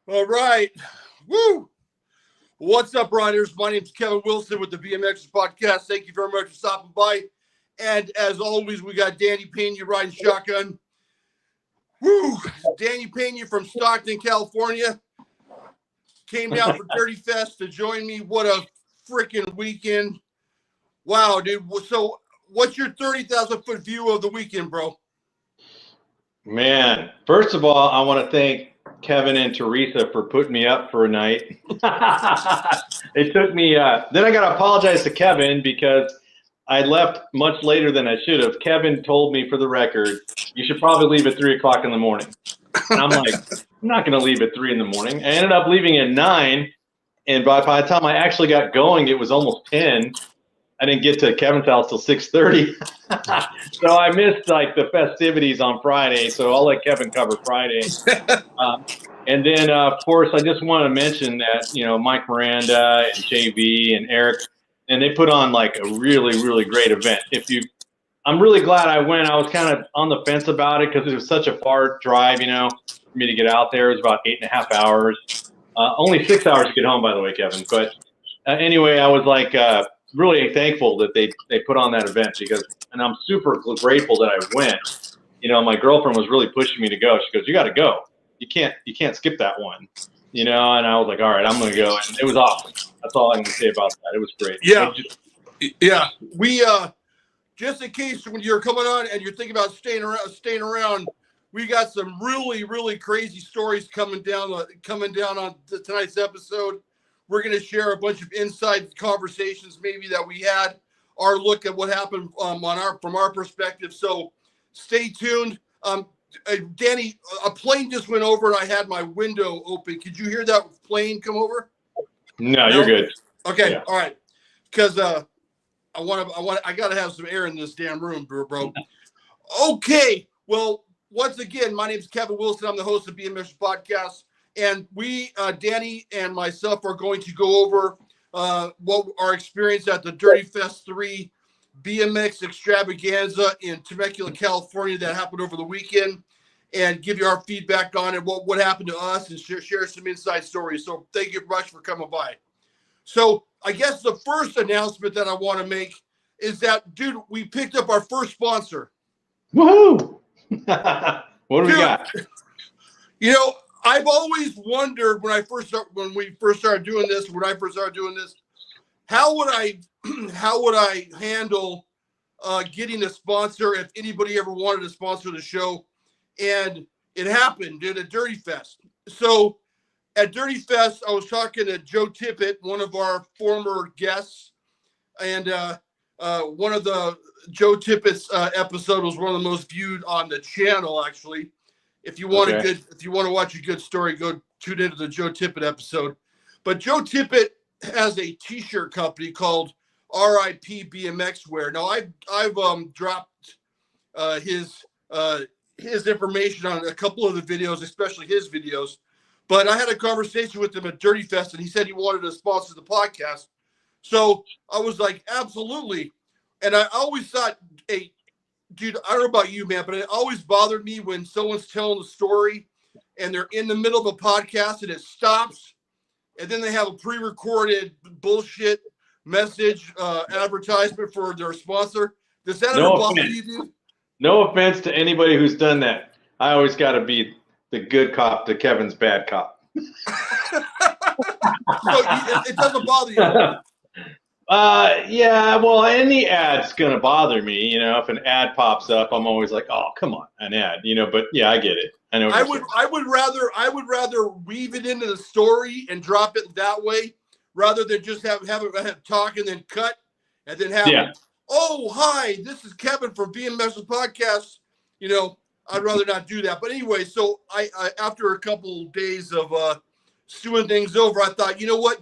All right. Woo! What's up, riders? My name's Kevin Wilson with the BMX podcast. Thank you very much for stopping by. And as always, we got Danny Pena riding shotgun. Woo! Danny Pena from Stockton, California. Came down for Dirtyfest to join me. What a freaking weekend. Wow, dude. So what's your 30,000 foot view of the weekend, bro? Man, first of all, I want to thank Kevin and Teresa for putting me up for a night. It took me, then I got to apologize to Kevin because I left much later than I should have. Kevin told me, for the record, you should probably leave at 3 o'clock in the morning. And I'm like, I'm not going to leave at 3 in the morning. I ended up leaving at 9. And by the time I actually got going, it was almost 10. I didn't get to Kevin's house till 6:30. So I missed like the festivities on Friday. So I'll let Kevin cover Friday. And then, of course, I just want to mention that, you know, Mike Miranda and JV and Eric, and they put on like a really, really great event. I'm really glad I went. I was kind of on the fence about it because it was such a far drive, you know, for me to get out there. It was about 8.5 hours. Only 6 hours to get home, by the way, Kevin. But anyway, I was like really thankful that they put on that event and I'm super grateful that I went. You know, my girlfriend was really pushing me to go. She goes, "You got to go. You can't skip that one." You know, and I was like, all right, I'm going to go. And it was awesome. That's all I can say about that. It was great. Yeah. Yeah. We, just in case when you're coming on and you're thinking about staying around, we got some really, really crazy stories coming down on tonight's episode. We're going to share a bunch of inside conversations maybe that we had, our look at what happened from our perspective. So stay tuned. Danny, a plane just went over and I had my window open. Could you hear that plane come over? No, you're good. Okay, yeah. All right. Because I got to have some air in this damn room, bro. Okay. Well, once again, my name is Kevin Wilson. I'm the host of BMX Podcast, and we, Danny and myself, are going to go over what our experience at the Dirtyfest 3 BMX extravaganza in Temecula, California that happened over the weekend, and give you our feedback on it, what happened to us, and share some inside stories. So thank you very much for coming by. So I guess the first announcement that I want to make is that, dude, we picked up our first sponsor. Woohoo! What do we got? You know, I've always wondered when we first started doing this, how would I handle getting a sponsor if anybody ever wanted to sponsor the show? And it happened, dude, at Dirtyfest. So at Dirtyfest, I was talking to Joe Tippett, one of our former guests, and one of the Joe Tippett's episode was one of the most viewed on the channel, actually. If you want to watch a good story, go tune into the Joe Tippett episode. But Joe Tippett has a t-shirt company called RIP BMX Wear. Now I've dropped his information on a couple of the videos, especially his videos. But I had a conversation with him at Dirtyfest, and he said he wanted to sponsor the podcast. So I was like, absolutely. And I always thought, hey, dude, I don't know about you, man, but it always bothered me when someone's telling the story and they're in the middle of a podcast and it stops, and then they have a pre-recorded bullshit message advertisement for their sponsor. Does that ever bother you, dude? No offense to anybody who's done that. I always got to be the good cop to Kevin's bad cop. So it doesn't bother you? Yeah, well, any ad's going to bother me. You know, if an ad pops up, I'm always like, oh, come on, an ad, you know, but yeah, I get it. I know. I would rather weave it into the story and drop it that way rather than just have it talk and then cut and then have oh, hi, this is Kevin from BMX Podcast. You know, I'd rather not do that. But anyway, so I after a couple days of stewing things over, I thought, you know what?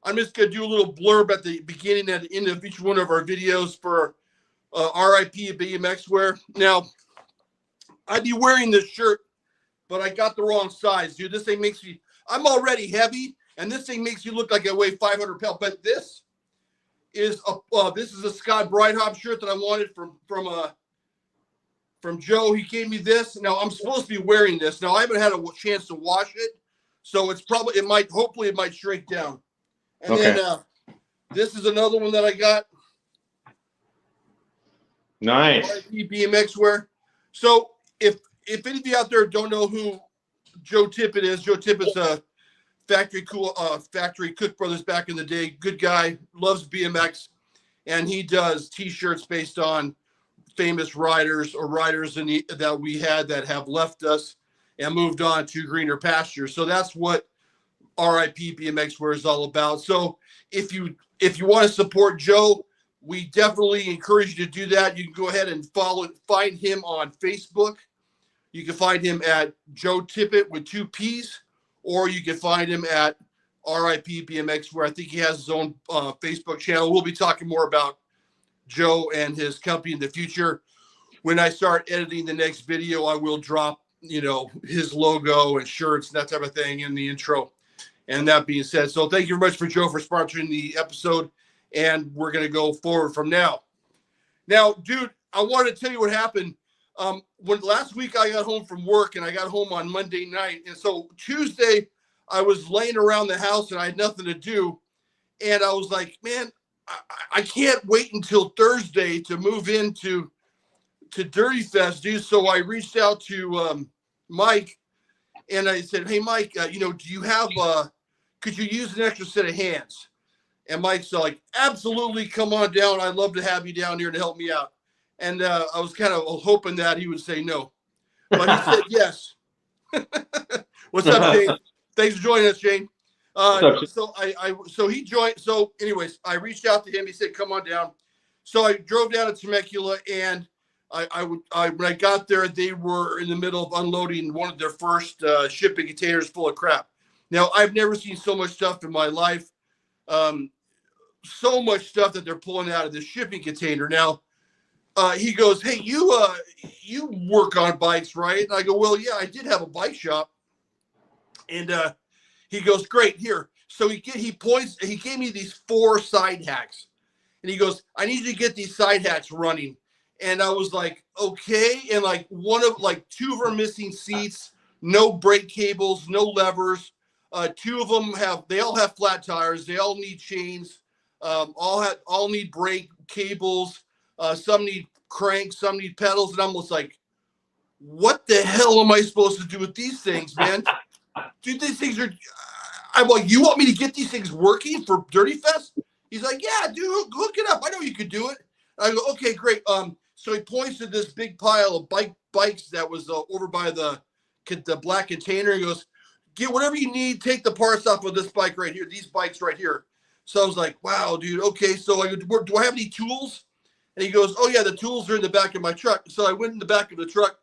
I'm just going to do a little blurb at the beginning and the end of each one of our videos for RIP BMX Wear. Now, I'd be wearing this shirt, but I got the wrong size, dude. This thing makes me, I'm already heavy, and this thing makes you look like I weigh 500 pounds. But this is a Scott Breithaupt shirt that I wanted from Joe. He gave me this. Now, I'm supposed to be wearing this. Now, I haven't had a chance to wash it, So hopefully it might shrink down. And Okay. then this is another one that I got. Nice. BMX wear. So if any of you out there don't know who Joe Tippett is, Joe Tippett's a factory Cook Brothers back in the day. Good guy, loves BMX, and he does T-shirts based on famous riders or riders that we had that have left us and moved on to greener pastures. So that's what RIP BMX wear is all about. So if you want to support Joe, we definitely encourage you to do that. You can go ahead and find him on Facebook. You can find him at Joe Tippett with 2 P's, or you can find him at RIP BMX, where I think he has his own Facebook channel. We'll be talking more about Joe and his company in the future. When I start editing the next video, I will drop, his logo and shirts and that type of thing in the intro. And that being said, so thank you very much for Joe for sponsoring the episode. And we're going to go forward from now. Now, dude, I wanted to tell you what happened. When last week I got home from work, and I got home on Monday night. And so Tuesday I was laying around the house and I had nothing to do. And I was like, man, I can't wait until Thursday to move into Dirtyfest, dude. So I reached out to Mike and I said, hey, Mike, do you have, could you use an extra set of hands? And Mike's like, absolutely, come on down. I'd love to have you down here to help me out. And I was kind of hoping that he would say no. But he said yes. What's up, Shane? Thanks for joining us, Shane. So he joined. So anyways, I reached out to him. He said, come on down. So I drove down to Temecula, and when I got there, they were in the middle of unloading one of their first shipping containers full of crap. Now, I've never seen so much stuff in my life. So much stuff that they're pulling out of this shipping container. Now, he goes, hey, you work on bikes, right? And I go, well, yeah, I did have a bike shop. And he goes, great, here. So he gave me these 4 side hacks. And he goes, I need you to get these side hacks running. And I was like, okay. And like 2 of them are missing seats, no brake cables, no levers. 2 of them they all have flat tires. They all need chains. All need brake cables. Some need cranks, some need pedals. And I'm just like, what the hell am I supposed to do with these things, man? Dude, these things are, I'm like, you want me to get these things working for Dirtyfest? He's like, yeah, dude, hook it up. I know you could do it. And I go, okay, great. So he points to this big pile of bikes that was over by the black container. He goes, get whatever you need. Take the parts off of this bike right here. These bikes right here. So I was like, wow, dude. Okay. So I go, do I have any tools? And he goes, oh yeah, the tools are in the back of my truck. So I went in the back of the truck,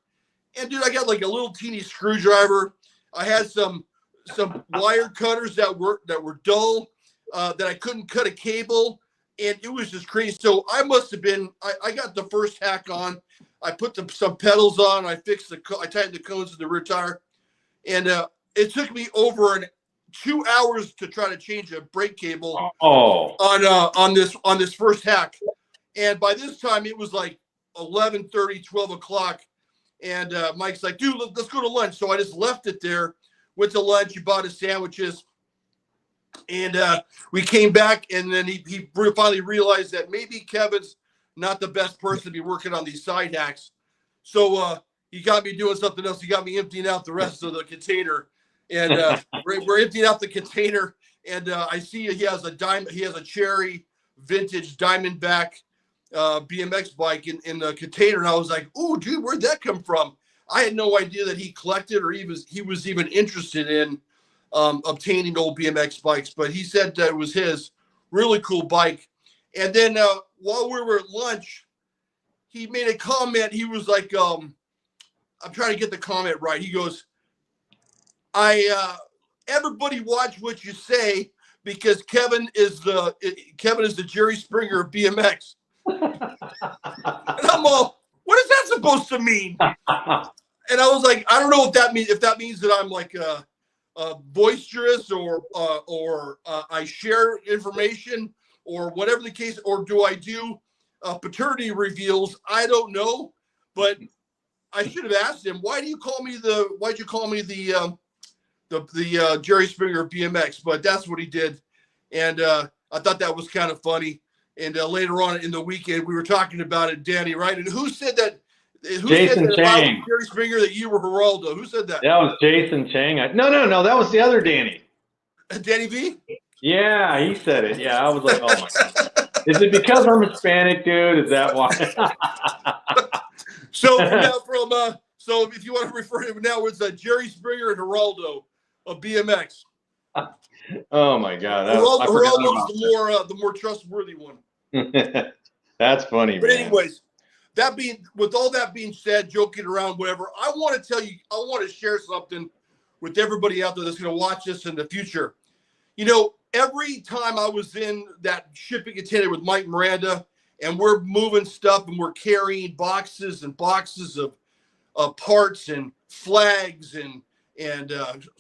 and dude, I got like a little teeny screwdriver. I had some wire cutters that were dull, that I couldn't cut a cable. And it was just crazy. So I must have been, I got the first hack on. I put some pedals on. I tightened the cones of the rear tire. And it took me over 2 hours to try to change a brake cable on this first hack. And by this time, it was like 11:30, 12 o'clock. And Mike's like, dude, let's go to lunch. So I just left it there, went to lunch. He bought his sandwiches. And we came back, and then he finally realized that maybe Kevin's not the best person to be working on these side hacks. So he got me doing something else. He got me emptying out the rest of the container. And we're emptying out the container, and I see he has a cherry vintage Diamondback BMX bike in the container. And I was like, oh, dude, where'd that come from? I had no idea that he collected or he was even interested in obtaining old BMX bikes, but he said that it was his. Really cool bike. And then while we were at lunch, he made a comment. He was like, I'm trying to get the comment right. He goes, everybody watch what you say, because Kevin is the Jerry Springer of BMX. And I'm all, what is that supposed to mean? And I was like, I don't know if that means that I'm like boisterous or I share information or whatever the case, or do I do paternity reveals? I don't know, but I should have asked him, why'd you call me the the Jerry Springer of BMX, but that's what he did. And I thought that was kind of funny. And later on in the weekend, we were talking about it, Danny, right? And who said that? Who Jason said that Chang. if I was Jerry Springer that you were Geraldo? Who said that? That was Jason Chang. No. That was the other Danny. Danny V? Yeah, he said it. Yeah, I was like, oh my God. Is it because I'm Hispanic, dude? Is that why? So now so if you want to refer to him now, it's Jerry Springer and Geraldo of BMX. Oh my God. Geraldo's the more trustworthy one. That's funny, But man. anyways, with all that being said, joking around, whatever, I want to share something with everybody out there that's going to watch this in the future. You know, every time I was in that shipping container with Mike Miranda and we're moving stuff and we're carrying boxes and boxes of parts and flags and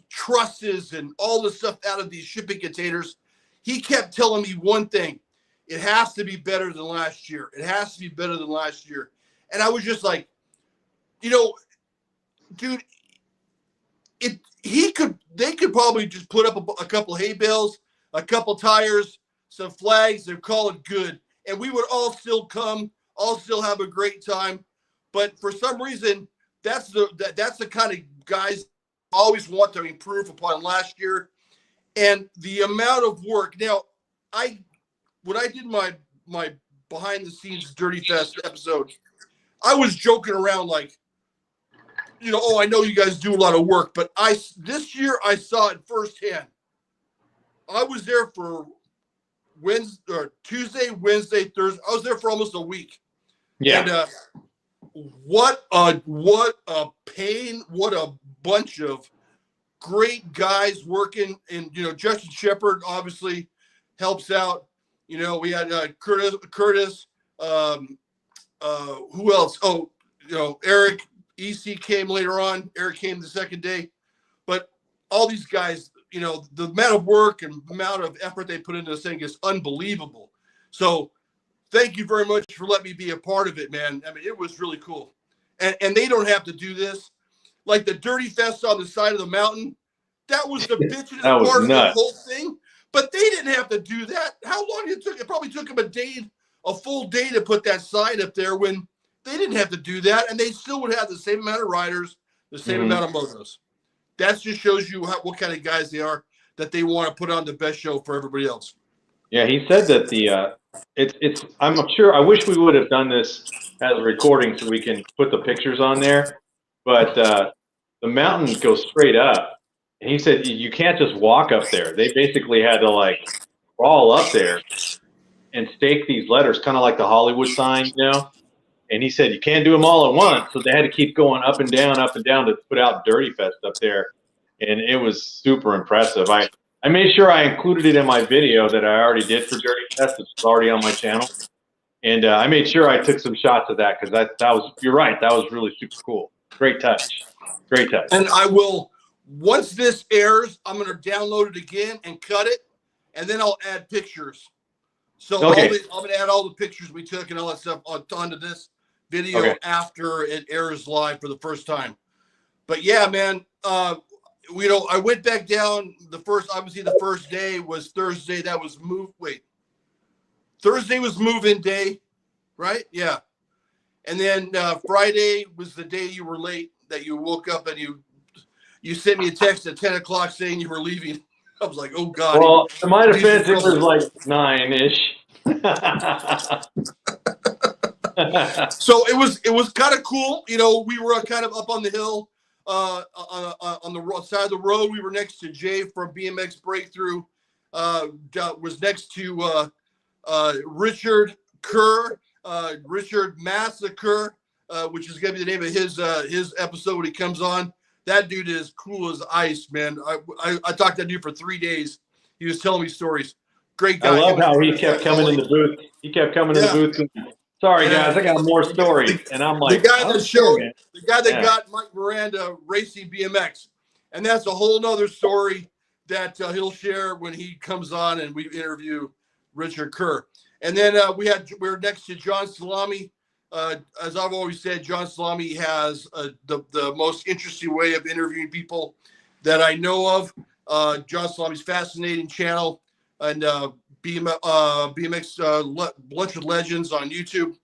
trusses and all the stuff out of these shipping containers, he kept telling me one thing: it has to be better than last year. It has to be better than last year. And I was just like, you know, dude, they could probably just put up a couple hay bales, a couple tires, some flags, and call it good. And we would all still come, all still have a great time. But for some reason, that's the kind of guys always want to improve upon last year. And the amount of work. Now, when I did my behind the scenes Dirtyfest episode, I was joking around like, you know, oh, I know you guys do a lot of work, but this year I saw it firsthand. I was there for Tuesday, Wednesday, Thursday. I was there for almost a week. Yeah. And what a pain! What a bunch of great guys working. And you know, Justin Shepard obviously helps out. You know, we had Curtis. Who else? Oh, you know, Eric. EC came later on. Eric came the second day. But all these guys, you know, the amount of work and amount of effort they put into this thing is unbelievable. So thank you very much for letting me be a part of it, man. I mean, it was really cool. And they don't have to do this. Like the Dirtyfest on the side of the mountain, that was the bitching part of the whole thing. But they didn't have to do that. How long did it took? It probably took them a full day to put that sign up there when they didn't have to do that, and they still would have the same amount of riders, the same amount of motos. That just shows you what kind of guys they are, that they want to put on the best show for everybody else. Yeah, he said that it's. I'm sure. I wish we would have done this as a recording so we can put the pictures on there. But the mountain goes straight up, and he said you can't just walk up there. They basically had to like crawl up there and stake these letters, kind of like the Hollywood sign, you know. And he said you can't do them all at once, so they had to keep going up and down to put out Dirtyfest up there, and it was super impressive. I made sure I included it in my video that I already did for Dirtyfest. It's already on my channel, and I made sure I took some shots of that because that was, you're right, that was really super cool. Great touch, great touch. And I will, once this airs, I'm going to download it again and cut it, and then I'll add pictures. So okay. I'm going to add all the pictures we took and all that stuff onto this video after it airs live for the first time. But yeah, man, you know, I went back down the first day was Thursday. That was Thursday was move-in day, right? Yeah. And then Friday was the day you were late, that you woke up and you sent me a text at 10 o'clock saying you were leaving. I was like, oh God. Well, in my defense, it was like 9-ish. So it was kind of cool. You know, we were kind of up on the hill, on the side of the road. We were next to Jay from BMX Breakthrough. Was next to Richard Kerr, Richard Massacre, which is going to be the name of his episode when he comes on. That dude is cool as ice, man. I talked to that dude for 3 days. He was telling me stories. Great guy. I love how he kept coming in the booth. He kept coming in the booth. Sorry, guys, I got more stories. And I'm like, the guy that got Mike Miranda racing BMX. And that's a whole nother story that he'll share when he comes on and we interview Richard Kerr. And then we're next to John Salami. As I've always said, John Salami has the most interesting way of interviewing people. that I know of. John Salami's fascinating channel and BMX Lunch with Legends on YouTube,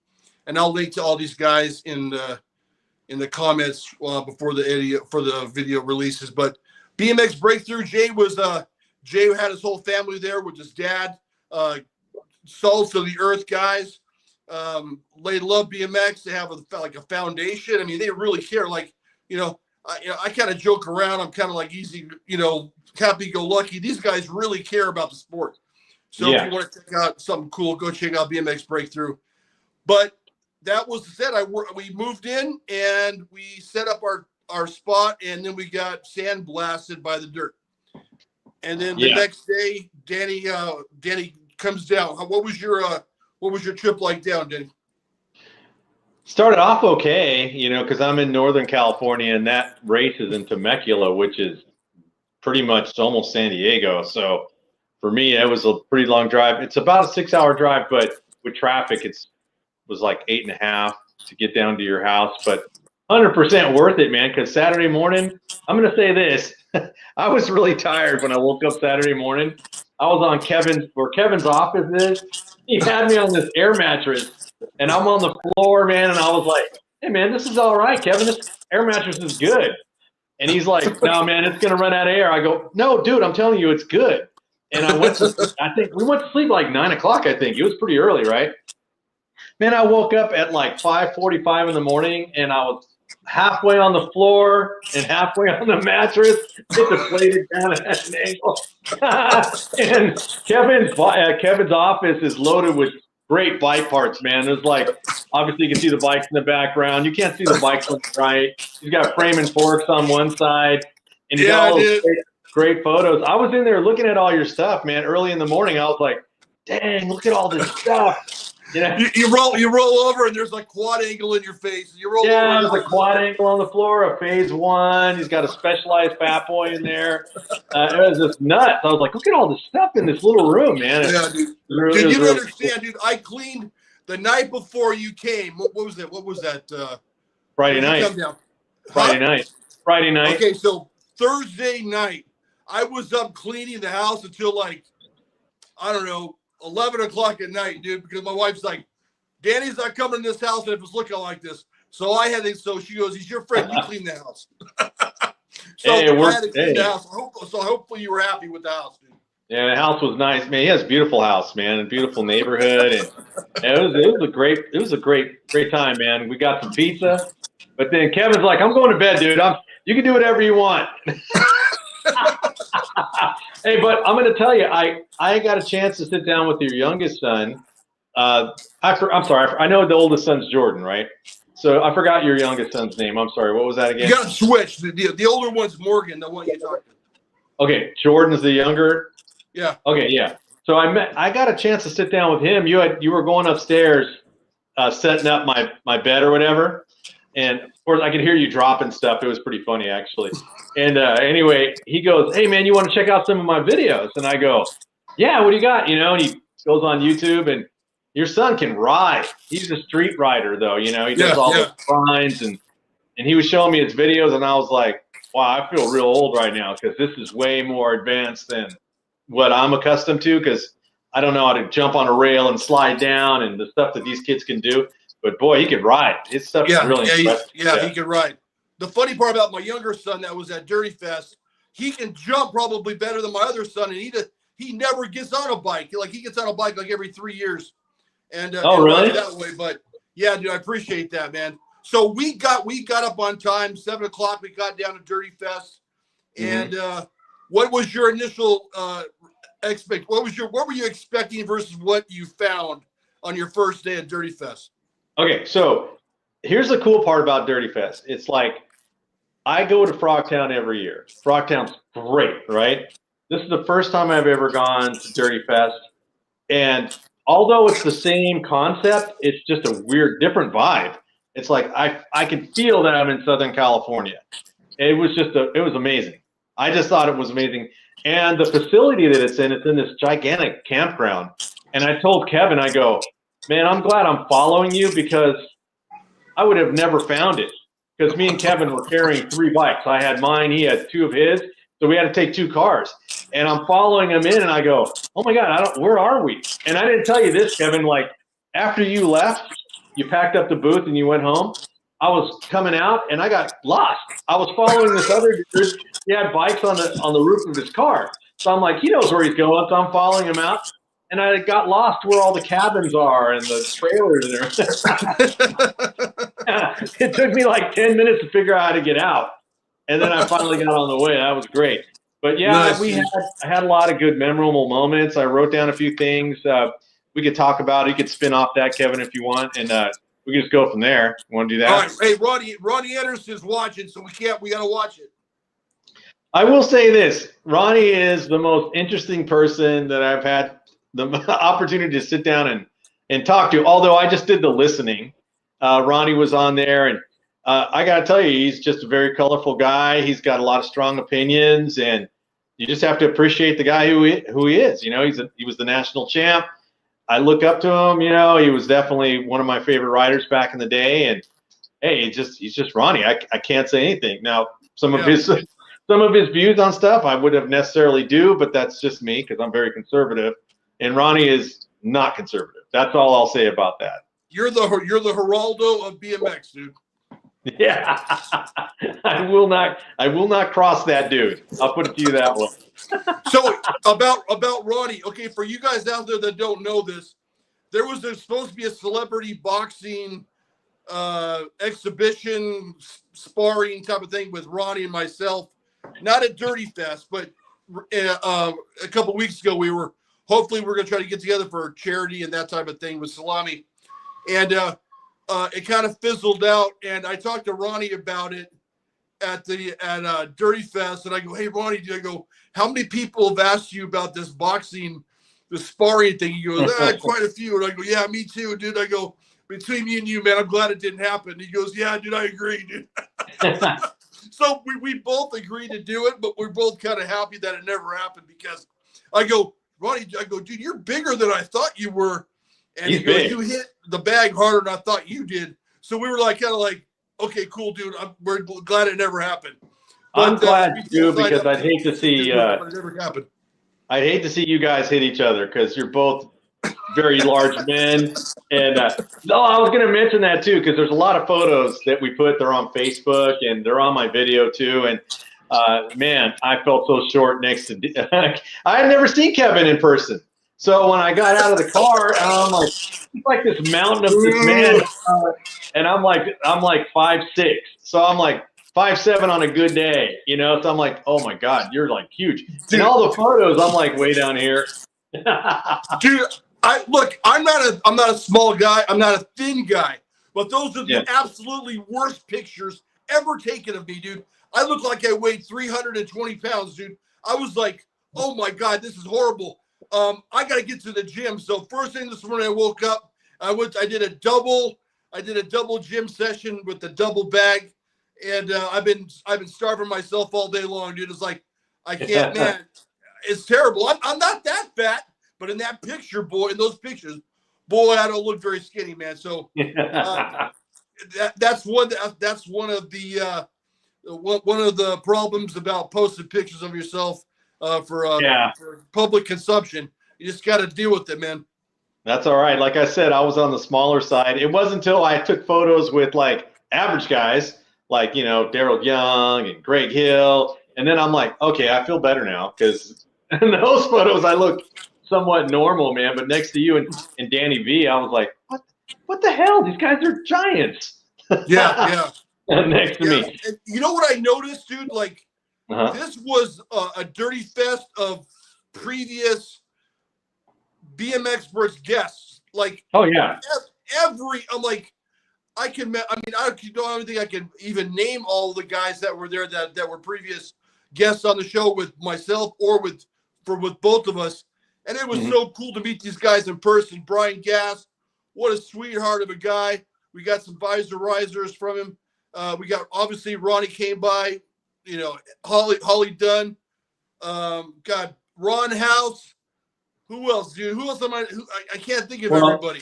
and I'll link to all these guys in the comments before the video releases. But BMX Breakthrough, Jay had his whole family there with his dad, Salts of the Earth guys. They love BMX. They have like a foundation. I mean, they really care. Like, I kind of joke around. I'm kind of like easy, happy-go-lucky. These guys really care about the sport. So if you want to check out something cool, go check out BMX Breakthrough. But that was said. We moved in and we set up our spot, and then we got sandblasted by the dirt. And then the next day, Danny comes down. What was your trip like down, Danny? Started off okay, because I'm in Northern California, and that race is in Temecula, which is pretty much almost San Diego. So for me, it was a pretty long drive. It's about a 6-hour drive, but with traffic, was like 8.5 to get down to your house. But 100% worth it, man, because Saturday morning, I'm going to say this. I was really tired when I woke up Saturday morning. I was on where Kevin's office is. He had me on this air mattress, and I'm on the floor, man, and I was like, hey, man, this is all right, Kevin. This air mattress is good. And he's like, no, man, it's going to run out of air. I go, no, dude, I'm telling you, it's good. And I went to sleep like 9 o'clock, I think. It was pretty early, right? Man, I woke up at like 5:45 in the morning, and I was halfway on the floor and halfway on the mattress. It deflated down at an angle. And Kevin's office is loaded with great bike parts, man. There's like, obviously you can see the bikes in the background. You can't see the bikes on the right. He's got frame and forks on one side, and he's got all those great photos. I was in there looking at all your stuff, man. Early in the morning, I was like, dang, look at all this stuff. You roll over and there's like quad angle in your face. You roll over. There's a quad ankle on the floor, a phase 1. He's got a Specialized Fat Boy in there. It was just nuts. I was like, look at all this stuff in this little room, man. Yeah, dude. Dude, you don't understand, dude. I cleaned the night before you came. What was that? What was that? Friday night. Friday night. Okay, so Thursday night, I was up cleaning the house until like, I don't know, 11 o'clock at night, dude, because my wife's like, Danny's not coming in this house if it's looking like this. So so she goes, he's your friend, you clean the house. So I had to clean the house. So hopefully you were happy with the house, dude. Yeah, the house was nice, man. He has a beautiful house, man, a beautiful neighborhood, and it was a great time, man. We got some pizza, but then Kevin's like, I'm going to bed, dude. You can do whatever you want. Hey, but I'm going to tell you, I got a chance to sit down with your youngest son. I'm sorry, I know the oldest son's Jordan, right? So I forgot your youngest son's name. I'm sorry. What was that again? You got to switch. The older one's Morgan, the one you talked to. Okay, Jordan's the younger. Yeah. Okay, yeah. So I got a chance to sit down with him. You were going upstairs, setting up my bed or whatever, and of course I could hear you dropping stuff. It was pretty funny actually. And anyway, he goes, "Hey man, you want to check out some of my videos?" And I go, "Yeah, what do you got?" And he goes on YouTube, and your son can ride. He's a street rider though. He does all the grinds, and he was showing me his videos, and I was like, wow, I feel real old right now because this is way more advanced than what I'm accustomed to, because I don't know how to jump on a rail and slide down and the stuff that these kids can do. But boy, he could ride. His stuff is really impressive. He can ride. The funny part about my younger son that was at Dirtyfest, he can jump probably better than my other son, and he never gets on a bike. Like he gets on a bike like every 3 years. And really? That way. But yeah, dude, I appreciate that, man. So we got up on time, 7 o'clock. We got down to Dirtyfest, and what was your initial What were you expecting versus what you found on your first day at Dirtyfest? Okay, so here's the cool part about Dirtyfest. It's like I go to Frogtown every year. Frogtown's great, right? This is the first time I've ever gone to Dirtyfest, and although it's the same concept, it's just a weird, different vibe. It's like I can feel that I'm in Southern California. It was amazing. I just thought it was amazing. And the facility that it's in this gigantic campground. And I told Kevin, I go, man, I'm glad I'm following you because I would have never found it. Because me and Kevin were carrying 3 bikes. I had mine, he had 2 of his. So we had to take 2 cars. And I'm following him in, and I go, oh, my God, where are we? And I didn't tell you this, Kevin. Like, after you left, you packed up the booth and you went home. I was coming out, and I got lost. I was following this other dude. He had bikes on the roof of his car. So I'm like, he knows where he's going. So I'm following him out. And I got lost where all the cabins are and the trailers and everything. It took me like 10 minutes to figure out how to get out. And then I finally got on the way. That was great. But yeah, Nice. I had a lot of good memorable moments. I wrote down a few things we could talk about. You could spin off that, Kevin, if you want. And we can just go from there. You want to do that? All right. Hey, Ronnie Anderson's watching, so we got to watch it. I will say this. Ronnie is the most interesting person that I've had the opportunity to sit down and talk to, although I just did the listening. Ronnie was on there, and I got to tell you, he's just a very colorful guy. He's got a lot of strong opinions, and you just have to appreciate the guy who he is. You know, he was the national champ. I look up to him. You know, he was definitely one of my favorite riders back in the day, and hey, he's just Ronnie. I can't say anything. Now, some of his views on stuff I would have necessarily do, but that's just me because I'm very conservative. And Ronnie is not conservative. That's all I'll say about that. You're the Geraldo of BMX, dude. Yeah, I will not cross that dude. I'll put it to you that way. So about Ronnie, okay, for you guys out there that don't know this, there's supposed to be a celebrity boxing exhibition, sparring type of thing with Ronnie and myself. Not at Dirtyfest, but a couple weeks ago hopefully we're going to try to get together for charity and that type of thing with Salami. And it kind of fizzled out. And I talked to Ronnie about it at Dirtyfest. And I go, hey, Ronnie, how many people have asked you about this boxing, the sparring thing? He goes, quite a few. And I go, yeah, me too, dude. I go, between me and you, man, I'm glad it didn't happen. He goes, yeah, dude, I agree, dude. So we both agreed to do it, but we're both kind of happy that it never happened because I go, Ronnie, dude, you're bigger than I thought you were. And he goes, you hit the bag harder than I thought you did. So we were like, kind of like, okay, cool, dude. We're glad it never happened. But, I'm glad too, because I'd hate to see it never happened. I'd hate to see you guys hit each other because you're both very large men. And no, I was going to mention that too because there's a lot of photos that we put. They're on Facebook and they're on my video too. And man, I felt so short next to. I had never seen Kevin in person. So when I got out of the car, I'm like, it's like this mountain of this man, and I'm like 5'6", so I'm like 5'7" on a good day, you know. So I'm like, oh my God, you're like huge. In all the photos, I'm like way down here. Dude, I'm not a small guy. I'm not a thin guy, but those are the absolutely worst pictures ever taken of me, dude. I look like I weighed 320 pounds, dude. I was like, oh my God, this is horrible. I got to get to the gym. So first thing this morning, I woke up. I did a double gym session with the double bag, and I've been starving myself all day long, dude. It's like I can't, man. It's terrible. I'm not that fat, but in that picture, boy, in those pictures, boy, I don't look very skinny, man. So that's one of the problems about posting pictures of yourself. For public consumption. You just got to deal with it, man. That's all right. Like I said, I was on the smaller side. It wasn't until I took photos with like average guys, like, you know, Daryl Young and Greg Hill. And then I'm like, okay, I feel better now because in those photos I look somewhat normal, man. But next to you and Danny V, I was like, what the hell? These guys are giants. Yeah. Next to me. And you know what I noticed, dude? Like, this was a Dirtyfest of previous BMXPERTS guests. Like, oh yeah, I'm like, I don't think I can even name all the guys that were there that were previous guests on the show with myself or with both of us. And it was so cool to meet these guys in person. Brian Gass, what a sweetheart of a guy. We got some visor risers from him. We got, obviously, Ronnie came by. You know, Holly Dunn, got Ron House. Who else, dude? Who else I can't think of everybody.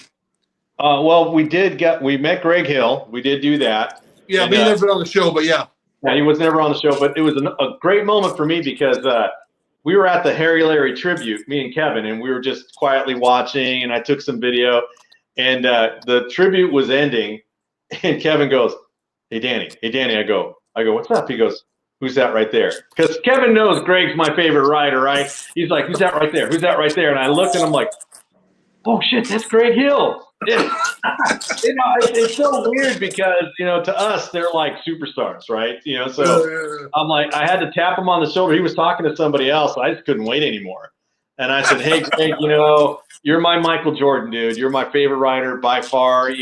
Well, we met Greg Hill. We did do that. Yeah, we never been on the show, but yeah. Yeah, he was never on the show, but it was a great moment for me because we were at the Harry Larry tribute, me and Kevin, and we were just quietly watching, and I took some video, and the tribute was ending, and Kevin goes, hey, Danny, I go, what's up? He goes, who's that right there? Because Kevin knows Greg's my favorite rider, right? He's like, who's that right there? Who's that right there? And I looked, and I'm like, oh, shit, that's Greg Hill. It's so weird because, to us, they're like superstars, right? So I'm like, I had to tap him on the shoulder. He was talking to somebody else. I just couldn't wait anymore. And I said, hey, Greg, you're my Michael Jordan, dude. You're my favorite rider by far, and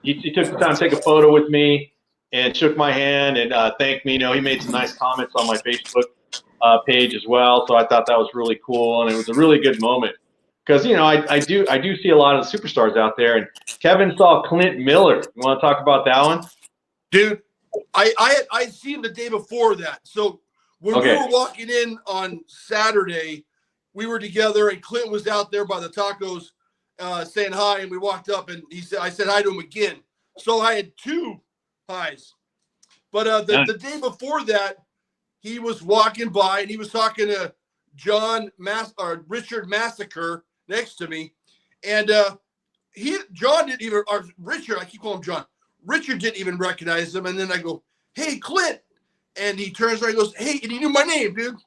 he took the time to take a photo with me and shook my hand and thanked me. He made some nice comments on my Facebook page as well. So I thought that was really cool. And it was a really good moment. Because I do see a lot of the superstars out there, and Kevin saw Clint Miller. You want to talk about that one, dude? I seen him the day before that. So when we were walking in on Saturday, we were together, and Clint was out there by the tacos saying hi, and we walked up, and I said hi to him again. So I had 2 highs. But the day before that, he was walking by, and he was talking to Richard Massacre next to me, and John didn't even, or Richard, I keep calling him John. Richard didn't even recognize him, and then I go, hey, Clint, and he turns around and goes, hey, and he knew my name, dude.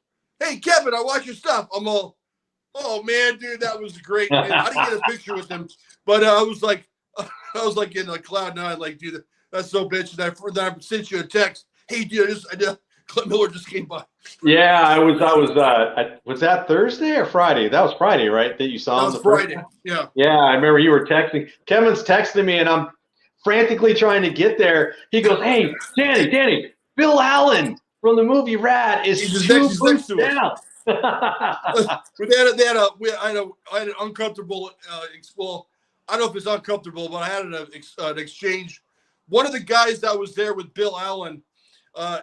Hey, Kevin, I watch your stuff. I'm all, oh man, dude, that was great, man. I didn't get a picture with him, but I was like in a cloud nine, like, dude, that's so bitch. And I sent you a text, hey, dude, Clint Miller just came by. Yeah, was that Thursday or Friday? That was Friday, right? That you saw him. That was Friday. Yeah. Yeah, I remember you were texting. Kevin's texting me, and I'm frantically trying to get there. He goes, "Hey, Danny, Bill Allen from the movie Rad is next to down." I had an uncomfortable well, I don't know if it's uncomfortable, but I had an exchange. One of the guys that was there with Bill Allen,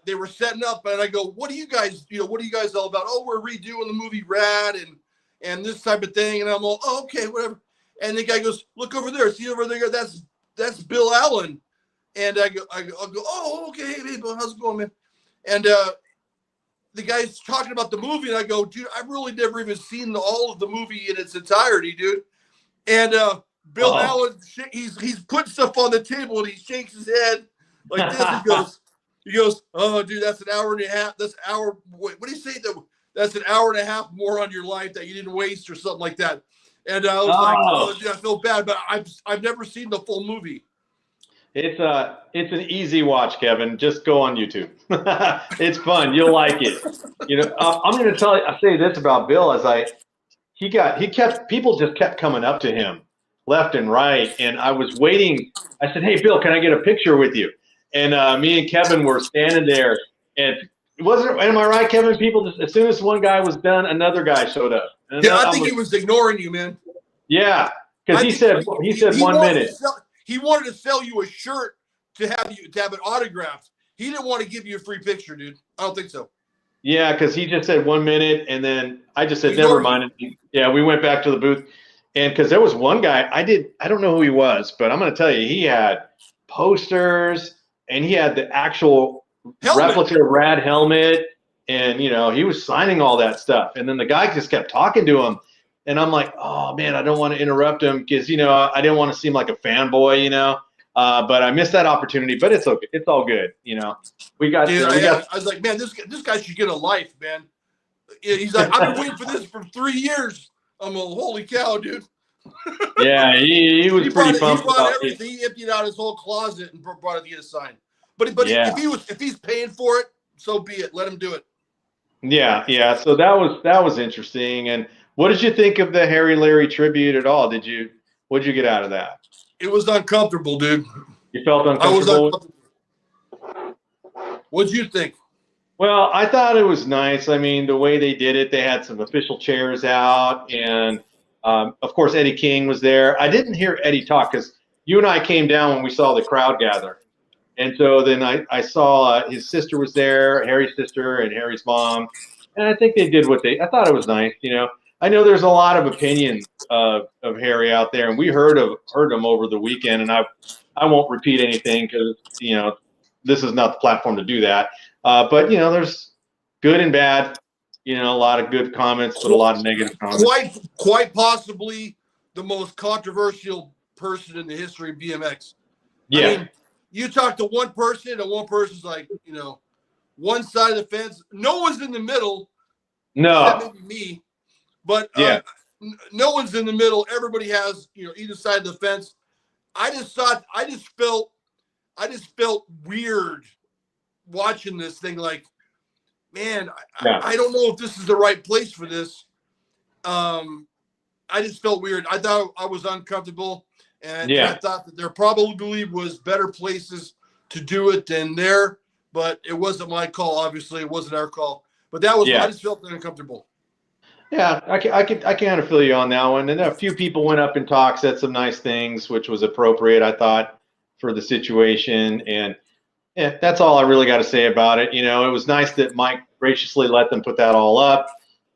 they were setting up, and I go, what are you guys all about? Oh, we're redoing the movie Rad and this type of thing. And I'm all, oh, okay, whatever. And the guy goes, look over there. See over there? That's Bill Allen. And I'll go, oh, okay. Hey, Bill, how's it going, man? And the guy's talking about the movie, and I go, dude, I've really never even seen all of the movie in its entirety, dude. And Bill Allen, he's putting stuff on the table, and he shakes his head like this. He goes, oh, dude, that's an hour and a half. What do you say? That's an hour and a half more on your life that you didn't waste or something like that. And I was like, oh, dude, I feel bad, but I've never seen the full movie. It's an easy watch, Kevin. Just go on YouTube. It's fun. You'll like it. I'm going to say this about Bill people just kept coming up to him left and right. And I was waiting. I said, hey, Bill, can I get a picture with you? And me and Kevin were standing there, and am I right, Kevin? People just, as soon as one guy was done, another guy showed up. And yeah, I think he was ignoring you, man. Yeah, because he said 1 minute. He wanted to sell you a shirt to have it autographed. He didn't want to give you a free picture, dude. I don't think so. Yeah, because he just said 1 minute, and then I just said never mind. Yeah, we went back to the booth, and because there was one guy I don't know who he was, but I'm going to tell you, he had posters. And he had the actual replica Rad helmet, and he was signing all that stuff. And then the guy just kept talking to him, and I'm like, oh man, I don't want to interrupt him because I didn't want to seem like a fanboy, but I missed that opportunity. But it's okay, it's all good, We got. Dude, I was like, man, this guy should get a life, man. He's like, I've been waiting for this for 3 years. I'm like, holy cow, dude. Yeah, he was pretty pumped. He brought everything. He emptied out his whole closet and brought it to get a sign. But yeah. if he's paying for it, so be it. Let him do it. Yeah. So that was interesting. And what did you think of the Harry Larry tribute at all? What did you get out of that? It was uncomfortable, dude. You felt uncomfortable? I was uncomfortable. What'd you think? Well, I thought it was nice. I mean, the way they did it, they had some official chairs out, and of course, Eddie King was there. I didn't hear Eddie talk because you and I came down when we saw the crowd gather. And so then I saw his sister was there, Harry's sister and Harry's mom. And I think they did I thought it was nice. I know there's a lot of opinions of Harry out there, and we heard him over the weekend. And I won't repeat anything because, this is not the platform to do that. But you know, there's good and bad. You know, a lot of good comments, but a lot of negative comments. Quite possibly the most controversial person in the history of BMX. Yeah. I mean, you talk to one person, and one person's like, you know, one side of the fence. No one's in the middle. No. Except maybe me. But yeah. No one's in the middle. Everybody has, you know, either side of the fence. I just felt weird watching this thing. Like, man, I don't know if this is the right place for this. I just felt weird. I thought I was uncomfortable, and I thought that there probably was better places to do it than there. But it wasn't my call. Obviously, it wasn't our call. But that was I just felt uncomfortable. Yeah, I kind of feel you on that one. And a few people went up and talked, said some nice things, which was appropriate, I thought, for the situation. And yeah, that's all I really got to say about it. You know, it was nice that Mike graciously let them put that all up,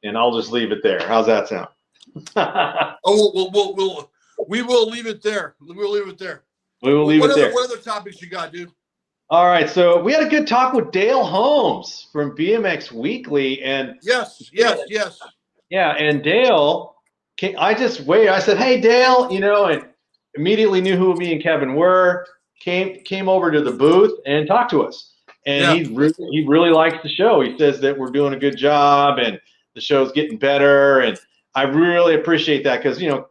and I'll just leave it there. How's that sound? We will leave it there. We'll leave it there. We will leave it there. What other topics you got, dude? All right, so we had a good talk with Dale Holmes from BMX Weekly, and yes. Yeah, and Dale, I said, hey, Dale, you know, and immediately knew who me and Kevin were, came over to the booth and talked to us. And he really likes the show. He says that we're doing a good job and the show's getting better. And I really appreciate that because, you know,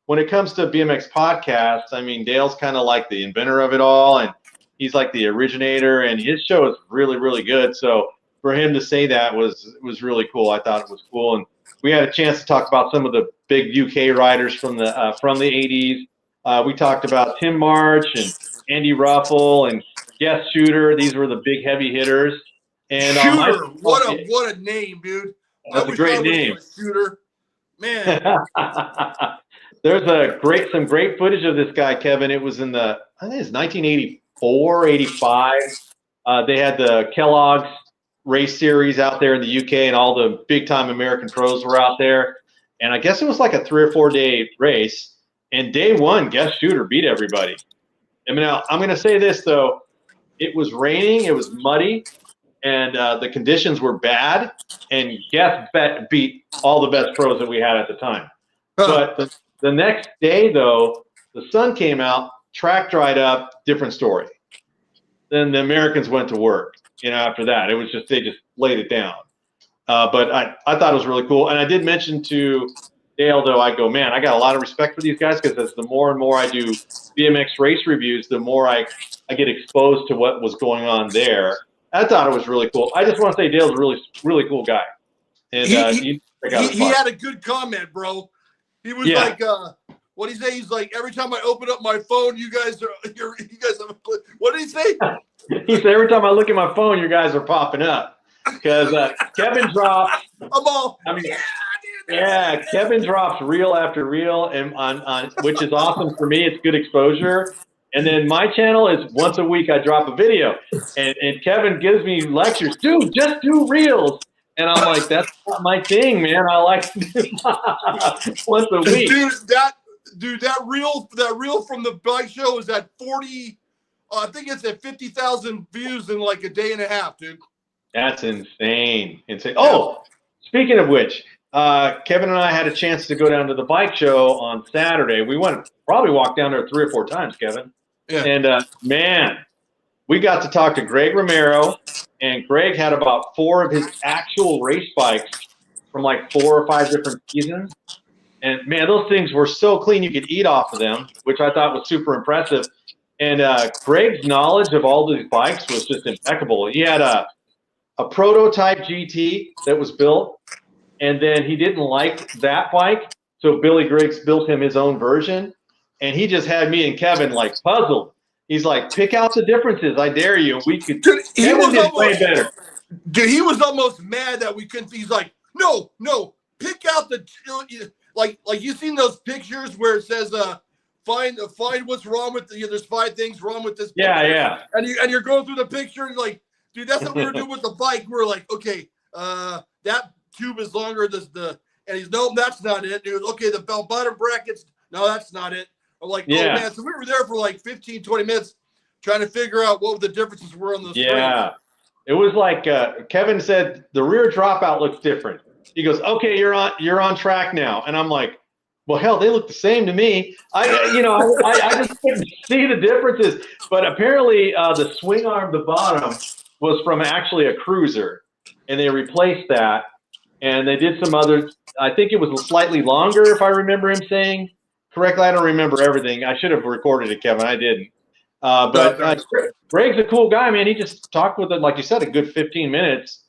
when it comes to BMX podcasts, I mean, Dale's kind of like the inventor of it all. And he's like the originator. And his show is really, really good. So for him to say that was really cool. I thought it was cool. And we had a chance to talk about some of the big UK riders from the 80s. We talked about Tim March and Andy Ruffle and Guest Shooter. These were the big heavy hitters. And Shooter, what a name, dude! That's a great name. Shooter, man. There's some great footage of this guy, Kevin. It was in I think it's 1984, 85. They had the Kellogg's race series out there in the UK, and all the big time American pros were out there. And I guess it was like a 3 or 4 day race. And day one, Guest Shooter beat everybody. I mean, now, I'm going to say this though, it was raining, it was muddy, and the conditions were bad. And Guest beat all the best pros that we had at the time. But the next day though, the sun came out, track dried up, different story. Then the Americans went to work. You know, after that, it was just they just laid it down. But I thought it was really cool, and I did mention to Dale though, I go, man, I got a lot of respect for these guys because as the more and more I do BMX race reviews, the more I get exposed to what was going on there. I thought it was really cool. I just want to say Dale's a really, really cool guy, and he had a good comment, bro. He was like, what did he say? He's like, every time I open up my phone, you guys have. What did he say? He said, every time I look at my phone, you guys are popping up. Because Kevin drops. Kevin drops reel after reel, and on which is awesome for me. It's good exposure. And then my channel is once a week I drop a video, and Kevin gives me lectures. Dude, just do reels. And I'm like, that's not my thing, man. I like to do once a week. That reel from the bike show is at 40. I think it's at 50,000 views in like a day and a half, dude. That's insane. Oh, speaking of which, Kevin and I had a chance to go down to the bike show on Saturday. We probably walked down there 3 or 4 times, Kevin. Yeah. And man, we got to talk to Greg Romero, and Greg had about 4 of his actual race bikes from like 4 or 5 different seasons. And man, those things were so clean you could eat off of them, which I thought was super impressive. And Greg's knowledge of all these bikes was just impeccable. He had a prototype GT that was built, and then he didn't like that bike, so Billy Griggs built him his own version, and he just had me and Kevin like puzzled. He's like, pick out the differences, I dare you. We could. Dude, Kevin did way better. Dude, he was almost mad that we couldn't. He's like, no, pick out the like you seen those pictures where it says find what's wrong with there's 5 things wrong with this picture. Yeah. And you're going through the picture and like, dude, that's what we were doing with the bike. We were like, okay, that tube is longer and he's no, that's not it, dude. Okay, the bottom brackets, no, that's not it. I'm like, oh man. So we were there for like 15, 20 minutes trying to figure out what the differences were on those frames. Yeah. It was like Kevin said, the rear dropout looks different. He goes, okay, you're on track now. And I'm like, well, hell, they look the same to me. I just couldn't see the differences. But apparently the swing arm, the bottom, was from actually a cruiser. And they replaced that. And they did some other, I think it was slightly longer, if I remember him saying correctly. I don't remember everything. I should have recorded it, Kevin. I didn't. But Greg's a cool guy, man. He just talked with it, like you said, a good 15 minutes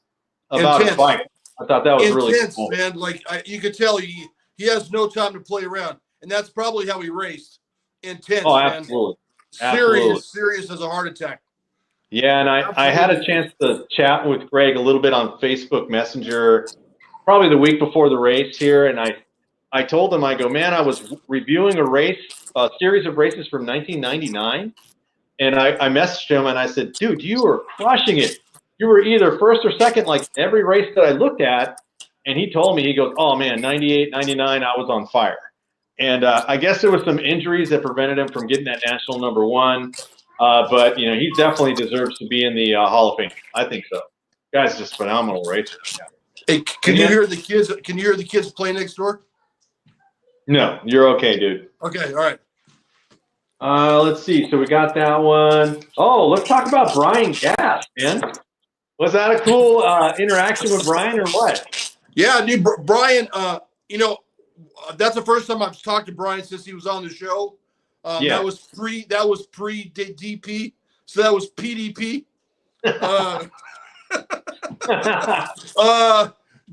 about his bike. I thought that was really cool, man. Like you could tell, he has no time to play around, and that's probably how he raced. Intense. Oh, absolutely. Man. Serious as a heart attack. Yeah, and I had a chance to chat with Greg a little bit on Facebook Messenger, probably the week before the race here, and I told him, I go, man, I was reviewing a series of races from 1999. And I messaged him and I said, dude, you were crushing it. You were either first or second, like every race that I looked at. And he told me, he goes, oh man, 98, 99, I was on fire. And I guess there was some injuries that prevented him from getting that national #1. But you know, he definitely deserves to be in the Hall of Fame. I think so. Guy's just phenomenal racer. Hey, can you hear the kids? Can you hear the kids playing next door? No, you're okay, dude. Okay, all right. Let's see. So we got that one. Oh, let's talk about Brian Gass, man. Was that a cool interaction with Brian or what? Yeah, dude, Brian. You know, that's the first time I've talked to Brian since he was on the show. Yeah. That was pre DP, so that was PDP.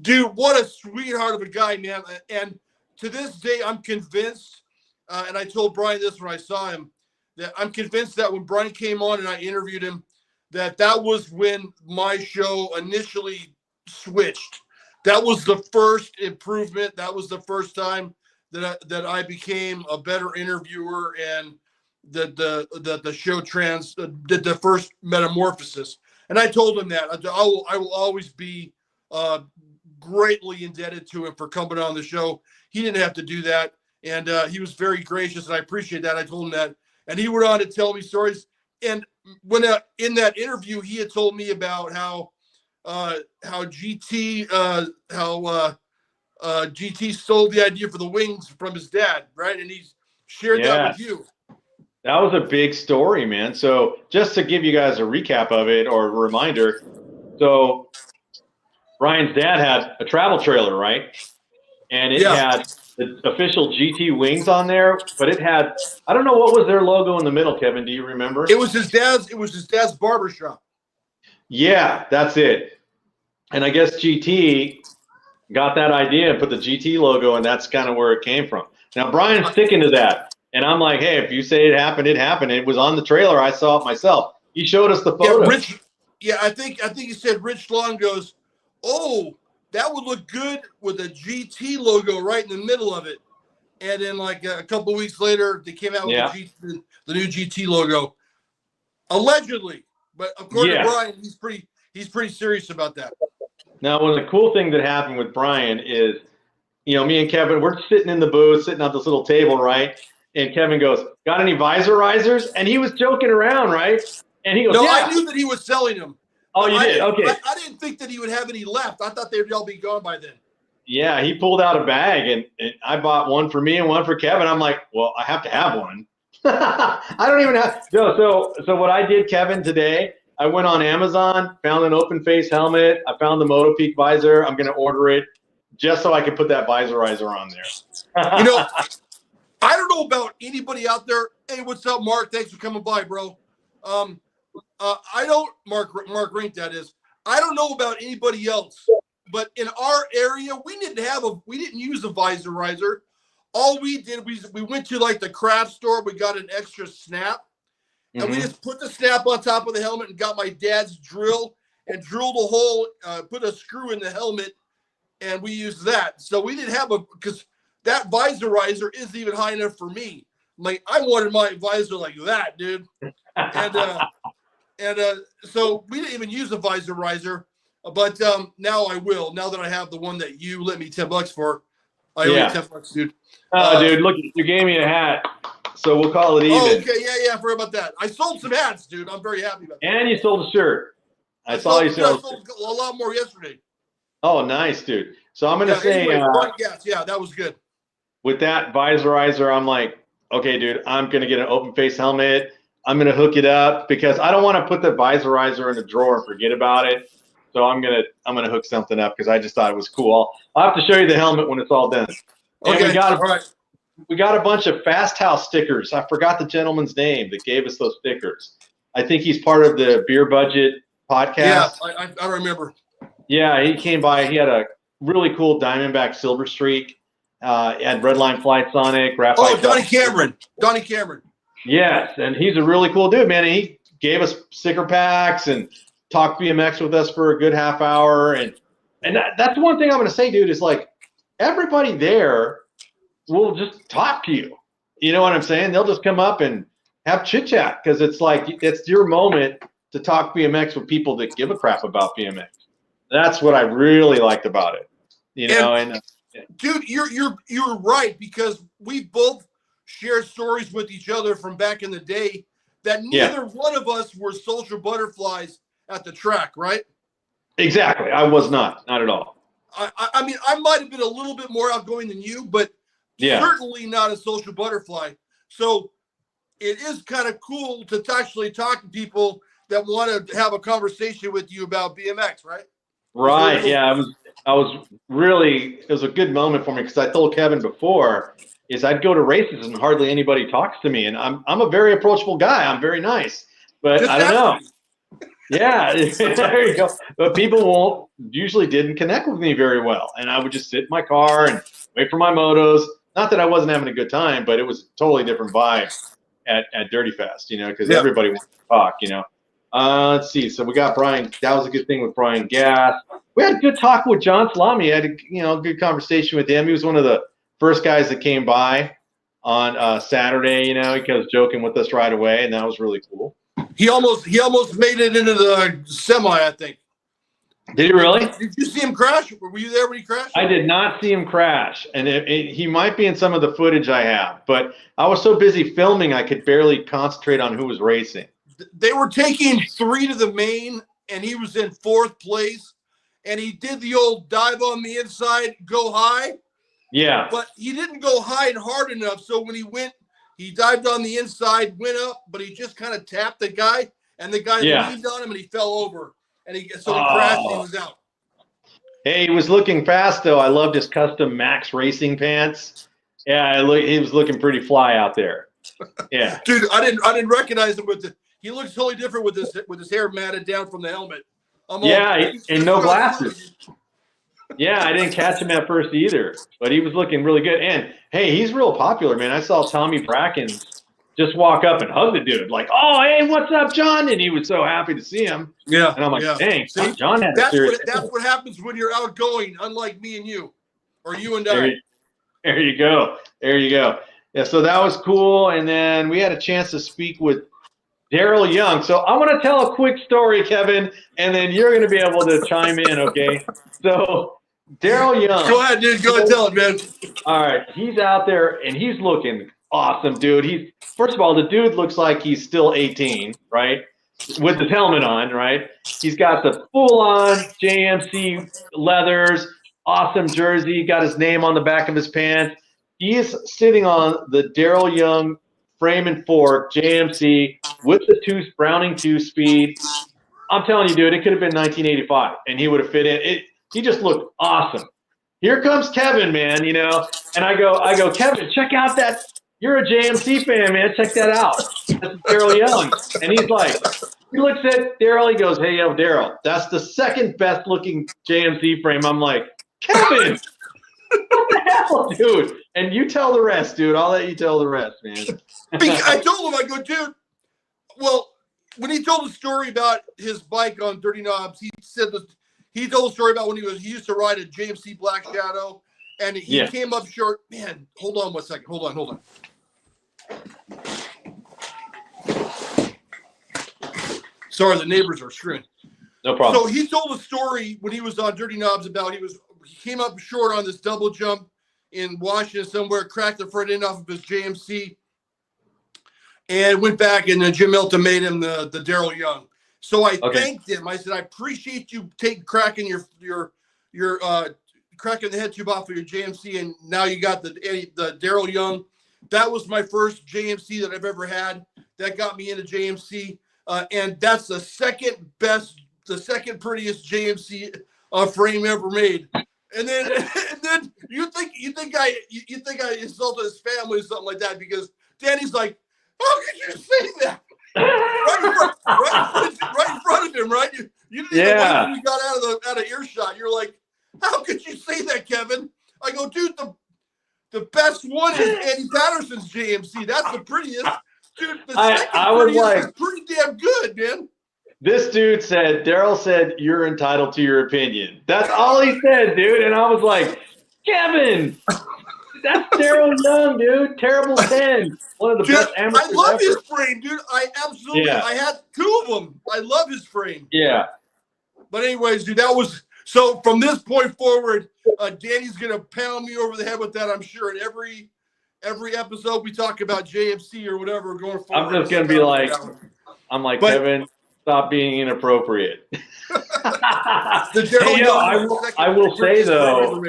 Dude, what a sweetheart of a guy, man. And to this day, I'm convinced. And I told Brian this when I saw him, that I'm convinced that when Brian came on and I interviewed him, that was when my show initially switched. That was the first improvement. That was the first time that I became a better interviewer, and the show did the first metamorphosis. And I told him that I will always be greatly indebted to him for coming on the show. He didn't have to do that. And he was very gracious, and I appreciate that. I told him that. And he went on to tell me stories. And when in that interview, he had told me about how GT GT stole the idea for the wings from his dad, right? And he's shared that with you. That was a big story, man. So just to give you guys a recap of it or a reminder, so Brian's dad had a travel trailer, right? And it had the official GT wings on there, but it had, I don't know what was their logo in the middle, Kevin. Do you remember? It was his dad's barbershop. Yeah, that's it. And I guess GT got that idea and put the GT logo, and that's kind of where it came from. Now Brian's sticking to that. And I'm like, hey, if you say it happened, it happened. It was on the trailer. I saw it myself. He showed us the photo. I think he said Rich Long goes, oh, that would look good with a GT logo right in the middle of it. And then like a couple of weeks later, they came out with the new GT logo. Allegedly. But according to Brian, he's pretty serious about that. Now, the cool thing that happened with Brian is, you know, me and Kevin, we're sitting in the booth, sitting at this little table, right? And Kevin goes, got any visor risers? And he was joking around, right? And he goes, no, I knew that he was selling them. Oh, you did? Okay. I didn't think that he would have any left. I thought they'd all be gone by then. Yeah, he pulled out a bag, and I bought one for me and one for Kevin. I'm like, well, I have to have one. I don't even have. No, so what I did, Kevin, today, I went on Amazon, found an open face helmet. I found the Moto Peak visor. I'm going to order it just so I can put that visorizer on there. You know, I don't know about anybody out there. Hey, what's up, Mark? Thanks for coming by, bro. I don't, Mark Rink, that is. I don't know about anybody else, but in our area, we didn't use a visorizer. All we did, we went to like the craft store. We got an extra snap, and we just put the snap on top of the helmet and got my dad's drill and drilled a hole, put a screw in the helmet, and we used that. So we didn't have because that visorizer isn't even high enough for me. Like, I wanted my visor like that, dude. And so we didn't even use a visorizer, but now I will. Now that I have the one that you lent me $10 for, I owe you $10, dude. Dude, look, you gave me a hat. So we'll call it even. Oh, okay, yeah, I forgot about that. I sold some hats, dude. I'm very happy about that. And you sold a shirt. I saw you sold sold a lot more yesterday. Oh, nice, dude. So I'm going to say, anyway, yeah, that was good. With that visorizer, I'm like, okay, dude, I'm going to get an open face helmet. I'm going to hook it up because I don't want to put the visorizer in the drawer and forget about it. So I'm going to hook something up because I just thought it was cool. I'll have to show you the helmet when it's all done. And Okay, all right. We got a bunch of Fast House stickers. I forgot the gentleman's name that gave us those stickers. I think he's part of the Beer Budget podcast. Yeah, I remember. Yeah, he came by. He had a really cool Diamondback Silver Streak. Had Redline Flights on it. Oh, Donnie Cameron. Yes, and he's a really cool dude, man. And he gave us sticker packs and talked BMX with us for a good half hour. And that's one thing I'm going to say, dude, is like everybody there will just talk to you. You know what I'm saying? They'll just come up and have chit chat because it's like it's your moment to talk BMX with people that give a crap about BMX. That's what I really liked about it. You know, dude, you're right because we both share stories with each other from back in the day that neither one of us were social butterflies at the track, right? Exactly. I was not at all. I mean, I might have been a little bit more outgoing than you, but certainly not a social butterfly. So it is kind of cool to actually talk to people that want to have a conversation with you about BMX, right? Right. Cool. Yeah. It was a good moment for me because I told Kevin before is I'd go to races and hardly anybody talks to me. And I'm a very approachable guy. I'm very nice, but I don't know. Yeah, there you go. But people didn't connect with me very well. And I would just sit in my car and wait for my motos. Not that I wasn't having a good time, but it was a totally different vibe at Dirtyfest, you know, because everybody wants to talk, you know. Let's see. So we got Brian. That was a good thing with Brian Gass. We had a good talk with John Salami. I had a good conversation with him. He was one of the first guys that came by on Saturday. You know, he was joking with us right away, and that was really cool. He almost made it into the semi, I think. Did he really? Did you see him crash? Were you there when he crashed? I did not see him crash, and he might be in some of the footage I have, but I was so busy filming I could barely concentrate on who was racing. They were taking 3 to the main, and he was in 4th place, and he did the old dive on the inside, go high. Yeah. But he didn't go high and hard enough, so when he dived on the inside, went up, but he just kind of tapped the guy, and the guy leaned on him, and he fell over. And he crashed and he was out. Hey, he was looking fast, though. I loved his custom Max racing pants. Yeah, he was looking pretty fly out there. Yeah. Dude, I didn't recognize him he looks totally different with his hair matted down from the helmet. And no glasses. Yeah, I didn't catch him at first either, but he was looking really good. And, hey, he's real popular, man. I saw Tommy Bracken just walk up and hug the dude, like, "Oh, hey, what's up, John?" And he was so happy to see him. Yeah. And I'm like, "Dang, see, John had that's what happens when you're outgoing, unlike me and you, or you and I." There you go. Yeah, so that was cool. And then we had a chance to speak with Daryl Young. So I want to tell a quick story, Kevin, and then you're going to be able to chime in, okay? So Daryl Young. Go ahead, dude. Go ahead, tell it, man. All right, he's out there and he's looking awesome, dude. First of all, the dude looks like he's still 18, right? With his helmet on, right? He's got the full-on JMC leathers, awesome jersey, got his name on the back of his pants. He is sitting on the Daryl Young frame and fork JMC with the Browning 2-speed. I'm telling you, dude, it could have been 1985, and he would have fit in. He just looked awesome. Here comes Kevin, man, you know, and I go, Kevin, check out that. You're a JMC fan, man. Check that out. That's Daryl Young. And he's like, he looks at Daryl. He goes, "Hey, yo, Daryl, that's the second best looking JMC frame." I'm like, Kevin, what the hell, dude? And you tell the rest, dude. I'll let you tell the rest, man. I told him, I go, dude, well, when he told the story about his bike on Dirty Knobs, he told the story about when he used to ride a JMC Black Shadow, and he came up short. Man, hold on 1 second. Hold on. Sorry, the neighbors are screwing. No problem. So he told a story when he was on Dirty Knobs about he came up short on this double jump in Washington somewhere, cracked the front end off of his JMC, and went back, and then Jim Milton made him the Daryl Young. So I thanked him. I said, I appreciate you cracking your cracking the head tube off of your JMC, and now you got the Daryl Young. That was my first JMC that I've ever had. That got me into JMC, and that's the second prettiest JMC frame ever made. And then you think I insulted his family or something like that, because Danny's like, how could you say that? right in front of him, right? You didn't even like when we got out of earshot. You're like, how could you say that, Kevin? I go, dude, the best one is Andy Patterson's JMC. That's the prettiest. Dude, the second prettiest is pretty damn good, man. This dude said, Daryl said, you're entitled to your opinion. That's all he said, dude. And I was like, Kevin, that's Daryl Young, dude. Terrible 10. One of the best amateurs I love ever. his frame, dude. I absolutely, I had 2 of them. I love his frame. Yeah. But anyways, dude, that was, so from this point forward, Danny's going to pound me over the head with that, I'm sure. In every episode we talk about JMC or whatever going forward. I'm just going to be like, Kevin, stop being inappropriate. I will say, though,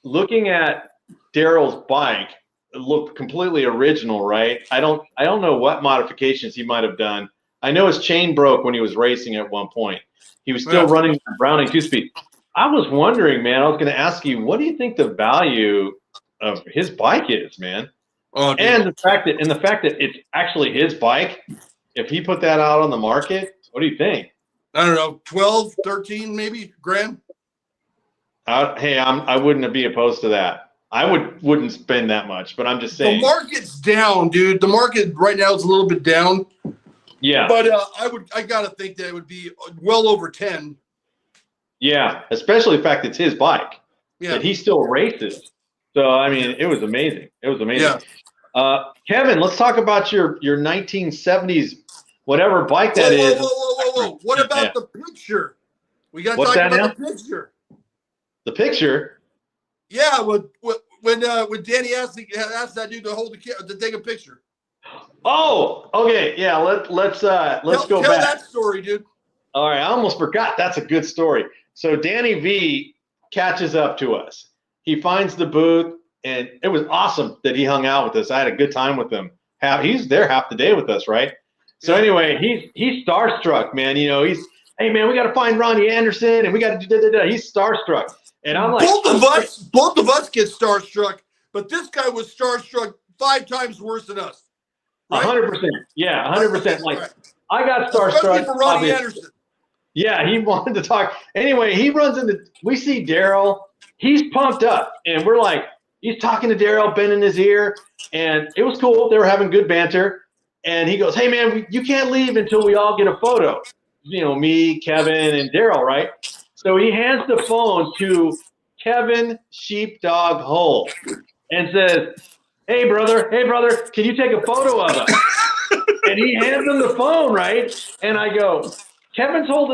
looking at Daryl's bike, it looked completely original, right? I don't know what modifications he might have done. I know his chain broke when he was racing at one point. He was still running Browning 2-speed. I was wondering, man, I was going to ask you, what do you think the value of his bike is, man? Oh, and the fact that it's actually his bike, if he put that out on the market, what do you think? I don't know, 12, 13 maybe grand? Hey, I wouldn't be opposed to that. I wouldn't spend that much, but I'm just saying. The market's down, dude. The market right now is a little bit down. Yeah. But I gotta think that it would be well over 10. Yeah, especially the fact that it's his bike. Yeah. That he still races. So I mean, it was amazing. It was amazing. Yeah. Kevin, let's talk about your 1970s whatever bike that is. Whoa. What about the picture? We gotta talk about the picture. The picture? Yeah, when Danny asked that dude to hold to take a picture. Oh, okay, yeah. Let's go back. Tell that story, dude. All right, I almost forgot. That's a good story. So Danny V catches up to us. He finds the booth, and it was awesome that he hung out with us. I had a good time with him. He's there half the day with us, right? So anyway, he's starstruck, man. You know, hey man, we got to find Ronnie Anderson, and we got to do. He's starstruck. And I'm like, both of us get starstruck, but this guy was starstruck 5 times worse than us. 100%. Yeah, 100%. Like, I got starstruck. For Ronnie Anderson. Yeah, he wanted to talk. Anyway, he runs into, we see Daryl. He's pumped up, and we're like, he's talking to Daryl, bending his ear, and it was cool. They were having good banter. And he goes, hey, man, you can't leave until we all get a photo. You know, me, Kevin, and Daryl, right? So he hands the phone to Kevin Sheepdog Hull and says, hey, brother, can you take a photo of us? And he hands him the phone, right? And I go, Kevin Hull's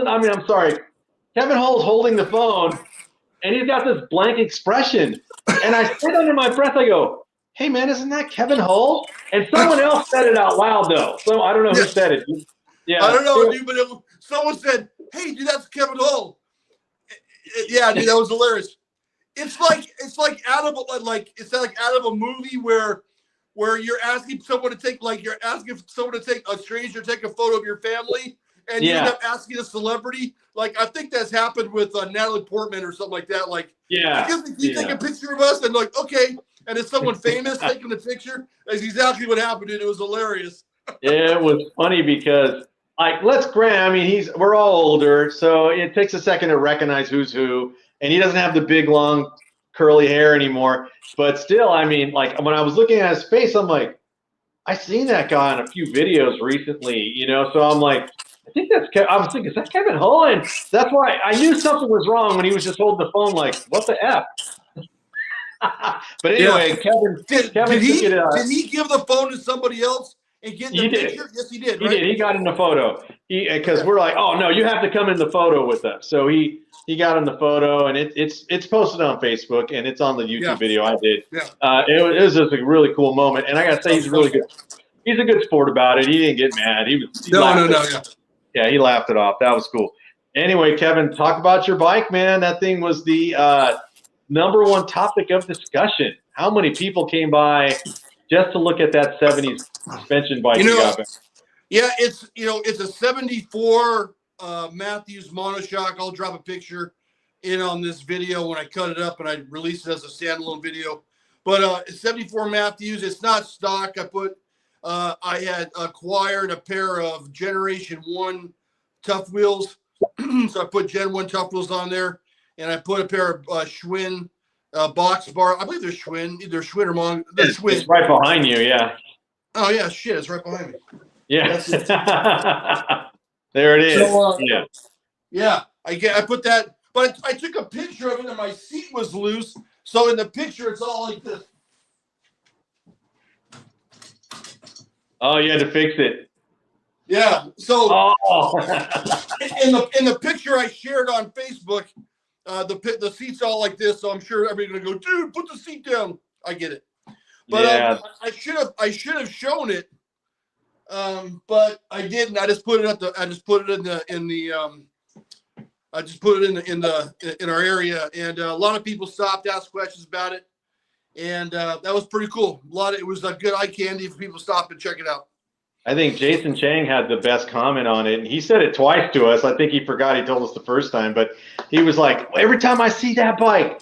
holding the phone, and he's got this blank expression. And I said under my breath, I go, hey, man, isn't that Kevin Hull? And someone else said it out loud, though. So I don't know who said it. Yeah, I don't know, dude, but someone said, hey, dude, that's Kevin Hull. Yeah, dude, that was hilarious. It's like out of a movie where you're asking someone to take a stranger to take a photo of your family, and you end up asking a celebrity. Like, I think that's happened with Natalie Portman or something like that. Like, can you take a picture of us? And like, okay, and it's someone famous taking the picture. That's exactly what happened, dude. It was hilarious. It was funny because, like, we're all older, so it takes a second to recognize who's who, and he doesn't have the big, long, curly hair anymore. But still, I mean, like, when I was looking at his face, I'm like, I seen that guy in a few videos recently, you know, so I'm like, I was thinking, is that Kevin Hull? And that's why I knew something was wrong when he was just holding the phone like, what the F? But anyway, Kevin did he give the phone to somebody else and get the picture? Yes, he did. He did. He got in the photo. Because we're like, oh no, you have to come in the photo with us. So he got in the photo, and it's posted on Facebook, and it's on the YouTube video I did. Yeah. It was just a really cool moment, and I gotta say, he's really good. he's a good sport about it. He didn't get mad. He No. yeah, he laughed it. Yeah. Yeah, he laughed it off. That was cool. Anyway, Kevin, talk about your bike, man. That thing was the #1 topic of discussion. How many people came by just to look at that 70s suspension bike you got back? Yeah, it's a 74 Matthews monoshock. I'll drop a picture in on this video when I cut it up and I release it as a standalone video. But 74 Matthews, it's not stock. I had acquired a pair of Generation 1 Tough Wheels. So I put Gen 1 Tough Wheels on there, and I put a pair of Schwinn box bar. I believe they're Schwinn, either Schwinn or Mon. They're Schwinn. It's right behind you, yeah. Oh yeah, shit, it's right behind me. Yeah. There it is. So, yeah, I put that, but I took a picture of it and my seat was loose. So in the picture, it's all like this. Oh, you had to fix it. Yeah. So in the picture I shared on Facebook, the seat's all like this. So I'm sure everybody's gonna go, dude, put the seat down. I get it. But I should have shown it. But I didn't. I just put it in our area, and a lot of people stopped, asked questions about it, and that was pretty cool. It was a good eye candy for people to stop and check it out. I think Jason Chang had the best comment on it, and he said it twice to us. I think he forgot he told us the first time, but he was like, every time I see that bike,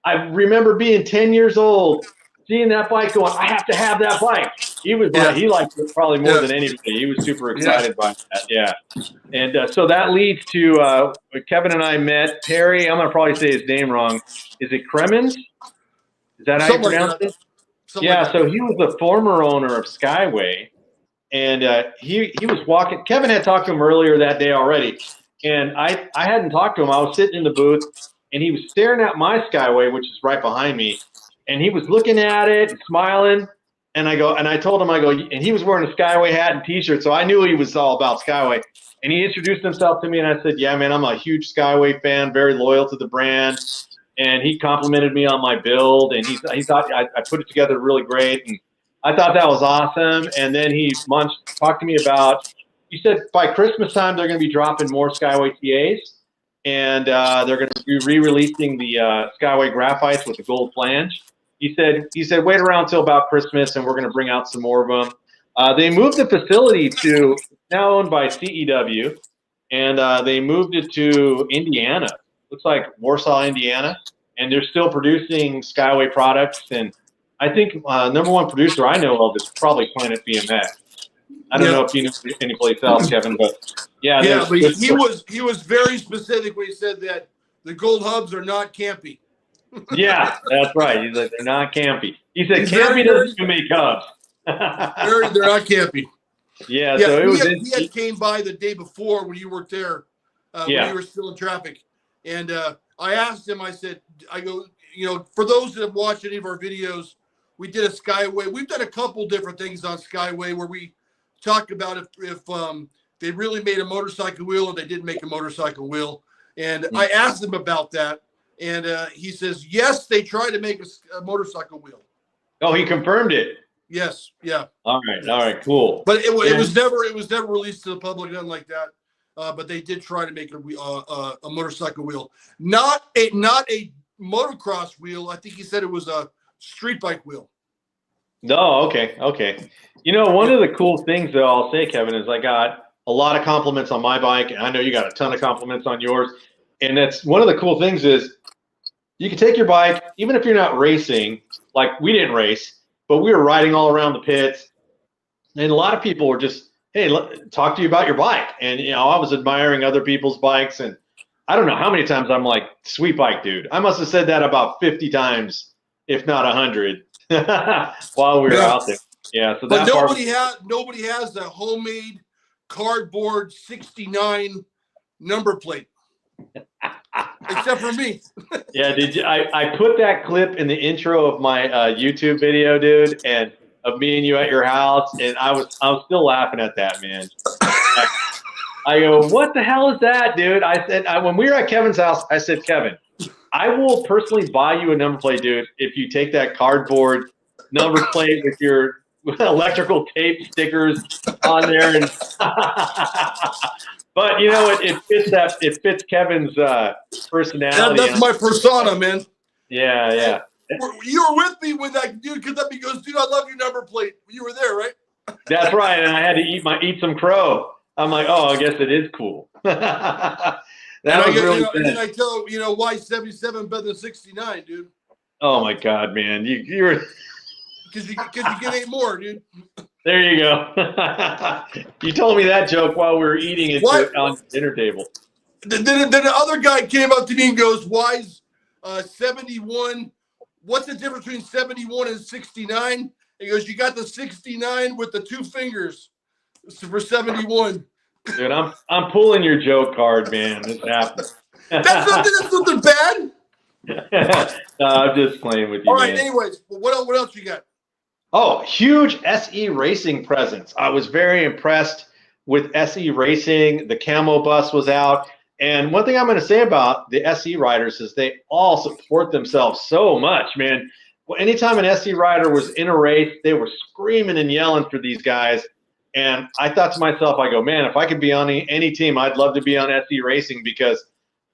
I remember being 10 years old, seeing that bike going, I have to have that bike. He was like, he liked it probably more than anybody. He was super excited by that. Yeah. And so that leads to Kevin and I met Perry. I'm going to probably say his name wrong. Is it Cremens? Is that how you pronounce it? Yeah. So he was the former owner of Skyway. And he was walking. Kevin had talked to him earlier that day already. And I hadn't talked to him. I was sitting in the booth, and he was staring at my Skyway, which is right behind me. And he was looking at it and smiling. And I told him, and he was wearing a Skyway hat and T-shirt, so I knew he was all about Skyway. And he introduced himself to me, and I said, yeah, man, I'm a huge Skyway fan, very loyal to the brand. And he complimented me on my build, and he thought I put it together really great. And I thought that was awesome. And then he talked to me about, he said by Christmas time, they're going to be dropping more Skyway TAs. And they're going to be re-releasing the Skyway Graphites with the gold flange. He said, wait around till about Christmas, and we're going to bring out some more of them. They moved the facility to, now owned by CEW, and they moved it to Indiana. Looks like Warsaw, Indiana. And they're still producing Skyway products. And I think #1 producer I know of is probably Planet BMX. I don't know if you know any place else, Kevin, but yeah. But he was very specific when he said that the gold hubs are not campy. Yeah, that's right. He's like, they're not campy. He said campy doesn't even make hubs. They're not campy. Yeah, so he had came by the day before when you worked there, when you were still in traffic. And I asked him, I said, for those that have watched any of our videos, we did a Skyway. We've done a couple different things on Skyway where we talk about if they really made a motorcycle wheel or they didn't make a motorcycle wheel. And I asked him about that. And he says, yes, they tried to make a motorcycle wheel. Oh, he confirmed it. Yes. Yeah. All right, cool. But it was never released to the public, nothing like that. But they did try to make a motorcycle wheel, not a motocross wheel. I think he said it was a street bike wheel. No, okay. One of the cool things that I'll say, Kevin, is I got a lot of compliments on my bike, and I know you got a ton of compliments on yours. And that's one of the cool things is you can take your bike, even if you're not racing, like we didn't race, but we were riding all around the pits. And a lot of people were just, hey, talk to you about your bike. And, I was admiring other people's bikes. And I don't know how many times I'm like, sweet bike, dude. I must have said that about 50 times, if not 100, while we were out there. Yeah. So but nobody has a homemade cardboard 69 number plate. Except for me. Yeah, I put that clip in the intro of my YouTube video, dude, and of me and you at your house, and I was still laughing at that, man. I go, what the hell is that, dude? I said, when we were at Kevin's house, I said, Kevin, I will personally buy you a number plate, dude, if you take that cardboard number plate with your electrical tape stickers on there, and but you know it fits Kevin's personality. That's my persona, man. Yeah, yeah. You were with me when that dude comes up. He goes, "Dude, I love your number plate." You were there, right? That's right. And I had to eat some crow. I'm like, oh, I guess it is cool. That was really and then I tell him, why 77 better than 69, dude? Oh my God, man, you were because you get 8 more, dude. There you go. You told me that joke while we were eating it on the dinner table. Then the other guy came up to me and goes, "Why's 71? What's the difference between 71 and 69?" He goes, "You got the 69 with the 2 fingers for 71." Dude, I'm pulling your joke card, man. This happened. That's nothing bad. No, I'm just playing with you. All right. Man. Anyways, what else you got? Oh, huge SE Racing presence. I was very impressed with SE Racing. The camo bus was out. And one thing I'm going to say about the SE riders is they all support themselves so much, man. Well, anytime an SE rider was in a race, they were screaming and yelling for these guys. And I thought to myself, I go, man, if I could be on any team, I'd love to be on SE Racing because,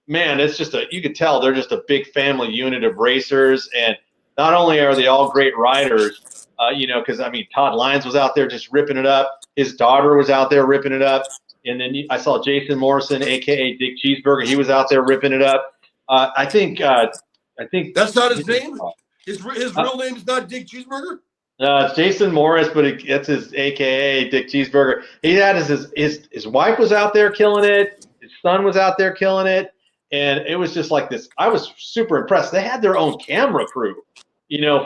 man, it's just you could tell they're just a big family unit of racers. And not only are they all great riders, because, I mean, Todd Lyons was out there just ripping it up. His daughter was out there ripping it up. And then I saw Jason Morrison, a.k.a. Dick Cheeseburger. He was out there ripping it up. I think that's not his name. His real name is not Dick Cheeseburger. It's Jason Morris, but it's his a.k.a. Dick Cheeseburger. He had his wife was out there killing it. His son was out there killing it, and it was just like this. I was super impressed. They had their own camera crew,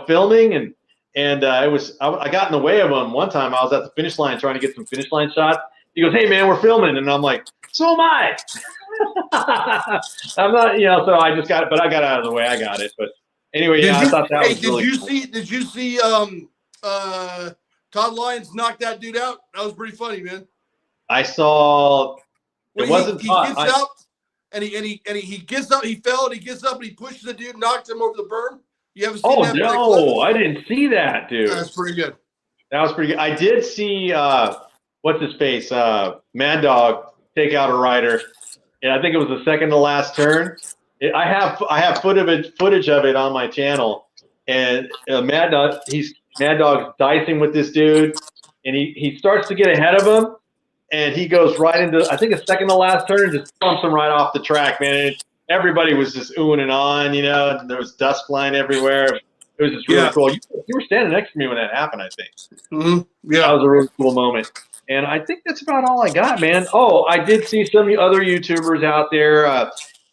filming, and it was. I got in the way of them one time. I was at the finish line trying to get some finish line shots. He goes, "Hey man, we're filming," and I'm like, "So am I." I'm not, So I just got it, but I got out of the way. I got it, but anyway, I thought that was really cool. Did you see Todd Lyons knocked that dude out? That was pretty funny, man. I saw. He gets up and he gets up. He fell and he gets up and he pushes the dude, knocks him over the berm. You haven't seen that? Oh no, I didn't see that, dude. That's pretty good. That was pretty good. I did see what's his face, Mad Dog take out a rider, and I think it was the second to last turn. I have footage of it on my channel, and Mad Dog's dicing with this dude, and he starts to get ahead of him, and he goes right into, I think, a second to last turn and just bumps him right off the track, man. And everybody was just oohing and on, and there was dust flying everywhere. It was just really cool. You were standing next to me when that happened, I think. Mm-hmm. Yeah. That was a really cool moment. And I think that's about all I got, man. Oh, I did see some other YouTubers out there,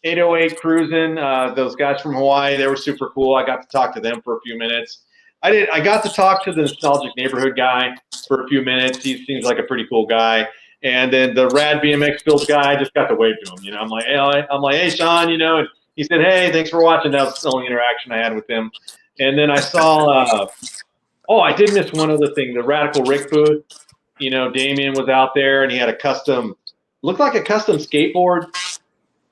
808 Cruising, those guys from Hawaii. They were super cool. I got to talk to them for a few minutes. I got to talk to the Nostalgic Neighborhood guy for a few minutes. He seems like a pretty cool guy. And then the Rad BMX Builds guy, I just got to wave to him. I'm like, hey, Sean, and he said, hey, thanks for watching. That was the only interaction I had with him. And then I saw, I did miss one other thing, the Radical Rick booth. Damien was out there and he had looked like a custom skateboard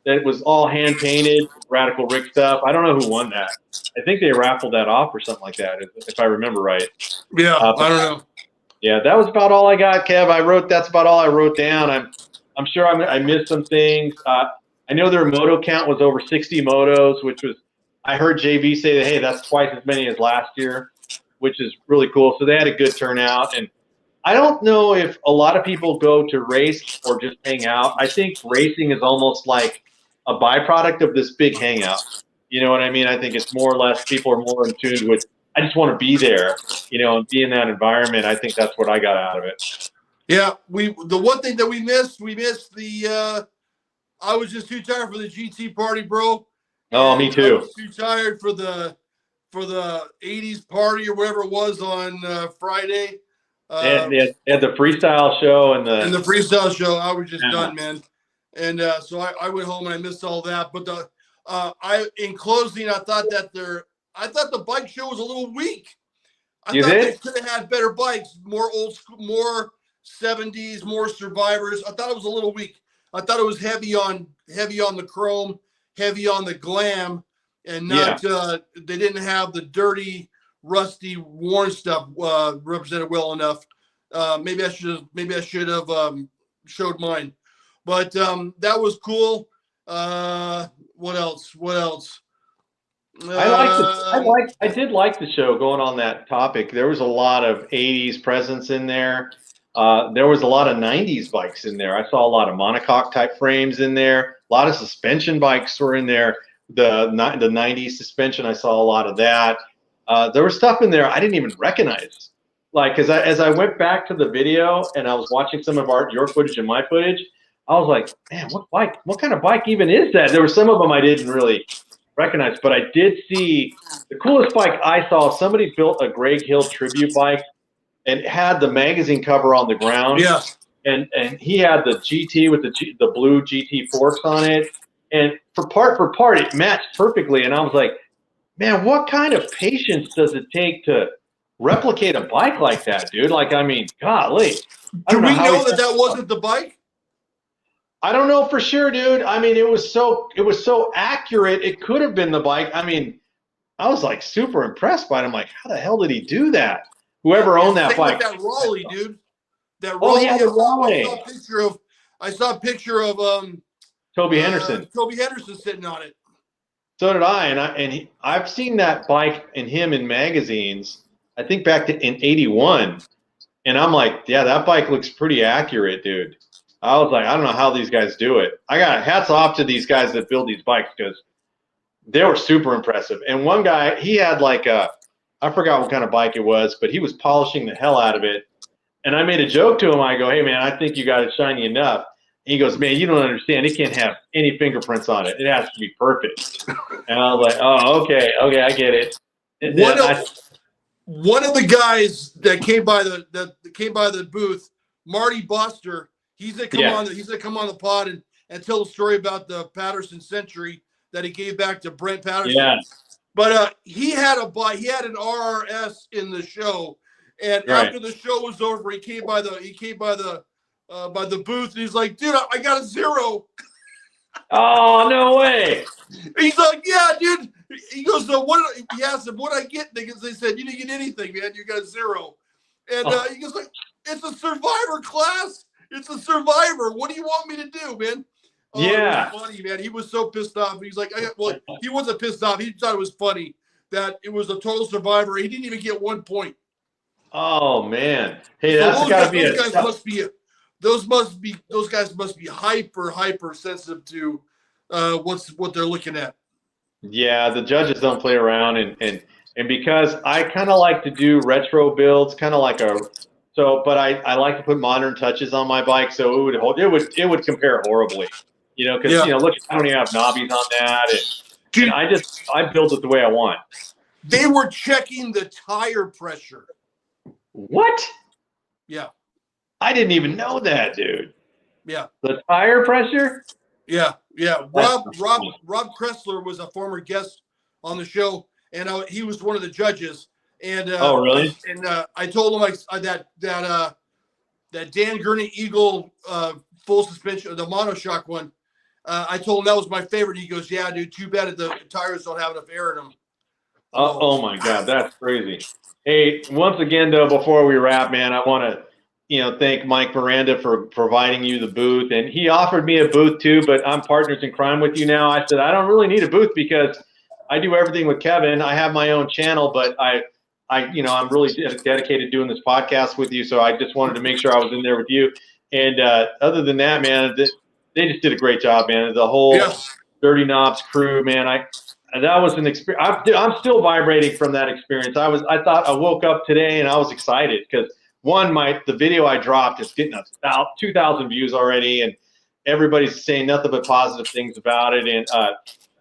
that was all hand painted, Radical Rick stuff. I don't know who won that. I think they raffled that off or something like that, if I remember right. Yeah, I don't know. Yeah, that was about all I got, Kev. That's about all I wrote down. I'm sure I missed some things. I know their moto count was over 60 motos, which was, I heard JV say that, hey, that's twice as many as last year, which is really cool. So they had a good turnout. And I don't know if a lot of people go to race or just hang out. I think racing is almost like a byproduct of this big hangout. You know what I mean? I think it's more or less people are more in tune with, I just want to be there, and be in that environment. I think that's what I got out of it. Yeah, the one thing that we missed the I was just too tired for the GT party, bro. Oh, me too. I was too tired for the 80s party or whatever it was on Friday. They had the freestyle show and the freestyle show. I was just done, man. And so I went home and I missed all that. But in closing, I thought the bike show was a little weak. I thought they could have had better bikes, more old school, more 70s, more survivors. I thought it was a little weak. I thought it was heavy on the chrome, heavy on the glam, and not they didn't have the dirty rusty, worn stuff represented well enough. Maybe I should have showed mine, but that was cool. What else? I did like the show. Going on that topic, there was a lot of '80s presence in there. There was a lot of '90s bikes in there. I saw a lot of monocoque type frames in there. A lot of suspension bikes were in there. The '90s suspension, I saw a lot of that. There was stuff in there I didn't even recognize. Like, as I went back to the video and I was watching some of your footage and my footage, I was like, man, what kind of bike even is that? There were some of them I didn't really recognize, but I did see the coolest bike I saw. Somebody built a Greg Hill tribute bike and had the magazine cover on the ground. Yeah. And he had the GT with the blue GT forks on it. And for part, it matched perfectly. And I was like, man, what kind of patience does it take to replicate a bike like that, dude? Like, I mean, golly. Do we know that wasn't the bike? I don't know for sure, dude. I mean, it was so accurate. It could have been the bike. I mean, I was like super impressed by it. I'm like, how the hell did he do that? Whoever owned that bike. Like that Raleigh, dude. That Oh, Raleigh. yeah, the Raleigh. I saw a picture of Toby Henderson. Toby Henderson sitting on it. So did I, I've seen that bike and him in magazines. I think back in '81, and I'm like, yeah, that bike looks pretty accurate, dude. I was like, I don't know how these guys do it. I got hats off to these guys that build these bikes because they were super impressive. And one guy, he had like I forgot what kind of bike it was, but he was polishing the hell out of it. And I made a joke to him. I go, hey, man, I think you got it shiny enough. He goes, man, you don't understand. It can't have any fingerprints on it. It has to be perfect. And I was like, oh, okay, I get it. One of the guys that came by the booth, Marty Buster, he's gonna come on the pod and tell the story about the Patterson Century that he gave back to Brent Patterson. Yeah. But he had a bike. He had an RRS in the show, and after the show was over, he came by the booth, and he's like, "Dude, I got a 0." Oh, no way! He's like, "Yeah, dude." He goes, "So what?" He asked him, "What I get?" They said, "You didn't get anything, man. You got a 0." And he goes, like, "It's a Survivor class. It's a Survivor. What do you want me to do, man?" Oh, yeah. It was funny, man. He was so pissed off. He's like, he wasn't pissed off. He thought it was funny that it was a total Survivor. He didn't even get 1 point. Oh man! Hey, that's got to be those guys must be hyper sensitive to what they're looking at. Yeah, the judges don't play around, and because I kind of like to do retro builds, kind of like but I like to put modern touches on my bike, so it would compare horribly, because look, I don't even have knobbies on that, and I build it the way I want. They were checking the tire pressure. What? Yeah. I didn't even know that, dude. Yeah. The tire pressure? Yeah. Rob Kressler was a former guest on the show, and he was one of the judges. And oh, really? I told him that Dan Gurney Eagle full suspension, the monoshock one. I told him that was my favorite. He goes, "Yeah, dude. Too bad the tires don't have enough air in them." Oh my God, that's crazy. Hey, once again, though, before we wrap, man, I want to, thank Mike Miranda for providing you the booth. And he offered me a booth too, but I'm partners in crime with you now. I said, I don't really need a booth because I do everything with Kevin. I have my own channel, but I'm really dedicated doing this podcast with you. So I just wanted to make sure I was in there with you. And other than that, man, they just did a great job, man. The whole Dirty Knobs crew, man, that was an experience. I'm still vibrating from that experience. I woke up today and I was excited because the video I dropped is getting about 2,000 views already, and everybody's saying nothing but positive things about it. And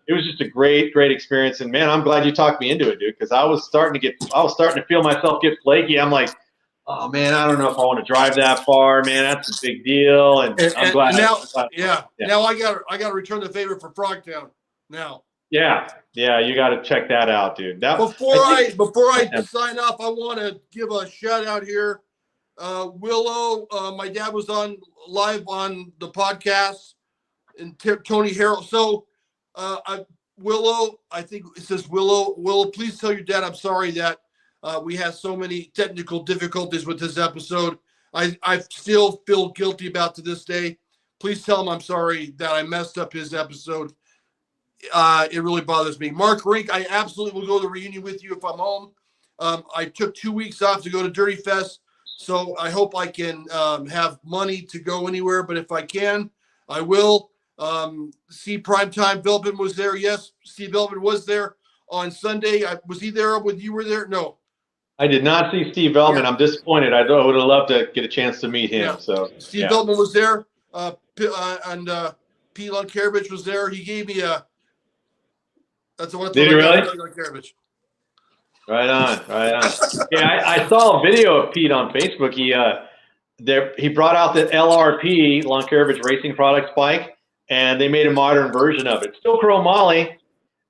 it was just a great experience. And man, I'm glad you talked me into it, dude, because I was starting to feel myself get flaky. I'm like, oh man, I don't know if I want to drive that far, man. That's a big deal. And I'm glad. Now I got to return the favor for Frogtown now. Yeah, you got to check that out, dude. Before I sign off, I want to give a shout out here. Willow, my dad was live on the podcast, and Tony Harrell. So, Willow, I think it says Willow. Willow, please tell your dad I'm sorry that We had so many technical difficulties with this episode. I still feel guilty about to this day. Please tell him I'm sorry that I messed up his episode. It really bothers me. Mark Rink, I absolutely will go to the reunion with you if I'm home. I took 2 weeks off to go to Dirtyfest, so I hope I can have money to go anywhere. But if I can, I will. See, Primetime Velvin was there. Yes, Steve Velvin was there on Sunday. Was he there when you were there? No. I did not see Steve Veltman. Yeah. I'm disappointed. I would have loved to get a chance to meet him. Yeah. So Steve Veltman was there, and Pete Lunkarovich was there. He gave me a. That's what. Did he really? Right on. Yeah, I saw a video of Pete on Facebook. He brought out the LRP Lunkarovich Racing Products bike, and they made a modern version of it. Still chromoly.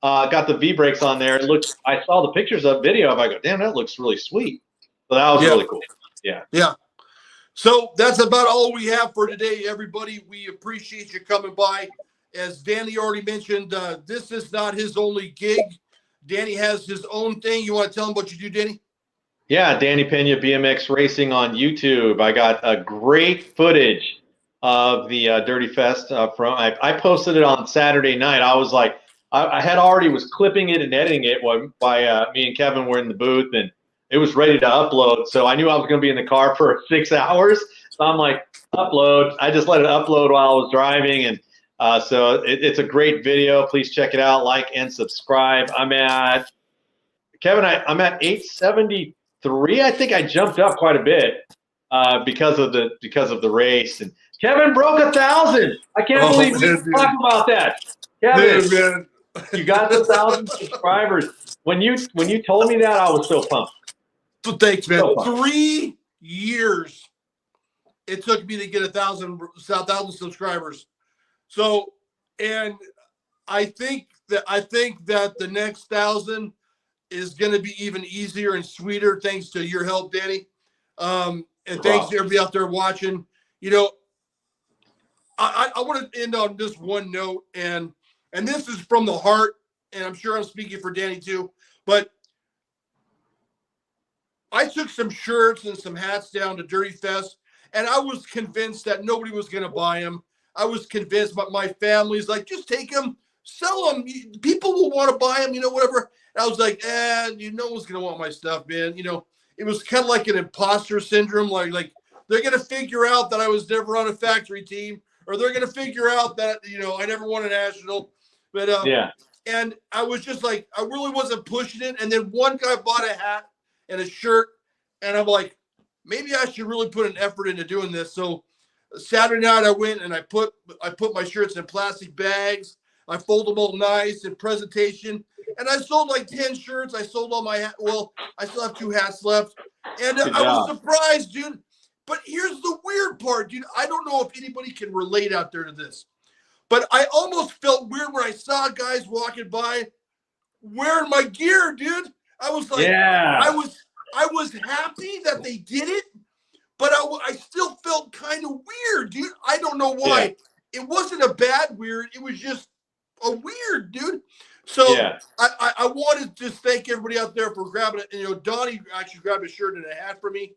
Got the V brakes on there. I saw the pictures of video of it. I go, damn, that looks really sweet. So that was really cool. Yeah. Yeah. So that's about all we have for today, everybody. We appreciate you coming by. As Danny already mentioned, this is not his only gig. Danny has his own thing. You want to tell him what you do, Danny? Yeah, Danny Pena BMX Racing on YouTube. I got a great footage of the Dirtyfest. I posted it on Saturday night. I was like, I had already was clipping it and editing it while me and Kevin were in the booth, and it was ready to upload. So I knew I was going to be in the car for 6 hours. So I'm like, upload. I just let it upload while I was driving, and so it's a great video. Please check it out, like and subscribe. I'm at 873. I think I jumped up quite a bit because of the race. And Kevin broke 1,000. I can't believe we didn't talk about that. Kevin, you got 1,000 subscribers. When you told me that, I was so pumped. So thanks, man. 3 years it took me to get 1,000 subscribers. So, and I think that the next 1,000 is going to be even easier and sweeter thanks to your help, Danny. And thanks to everybody out there watching. You know, I want to end on this one note, and this is from the heart, and I'm sure I'm speaking for Danny too, but I took some shirts and some hats down to Dirtyfest, and I was convinced that nobody was going to buy them. I was convinced, but my family's like, just take them, sell them. People will want to buy them, you know, whatever. And I was like, no one's going to want my stuff, man. You know, it was kind of like an imposter syndrome. Like they're going to figure out that I was never on a factory team, or they're going to figure out that, you know, I never won a national. But yeah. And I was just like, I really wasn't pushing it. And then one guy bought a hat and a shirt, and I'm like, maybe I should really put an effort into doing this. So Saturday night I went and I put my shirts in plastic bags. I fold them all nice in presentation, and I sold like 10 shirts. I sold all my well, I still have 2 hats left, and I was surprised, dude. But here's the weird part, dude. I don't know if anybody can relate out there to this, but I almost felt weird when I saw guys walking by wearing my gear, dude. I was like, I was happy that they did it, but I still felt kind of weird, dude. I don't know why. Yeah. It wasn't a bad weird. It was just a weird, dude. So I wanted to just thank everybody out there for grabbing it. And, you know, Donnie actually grabbed a shirt and a hat for me.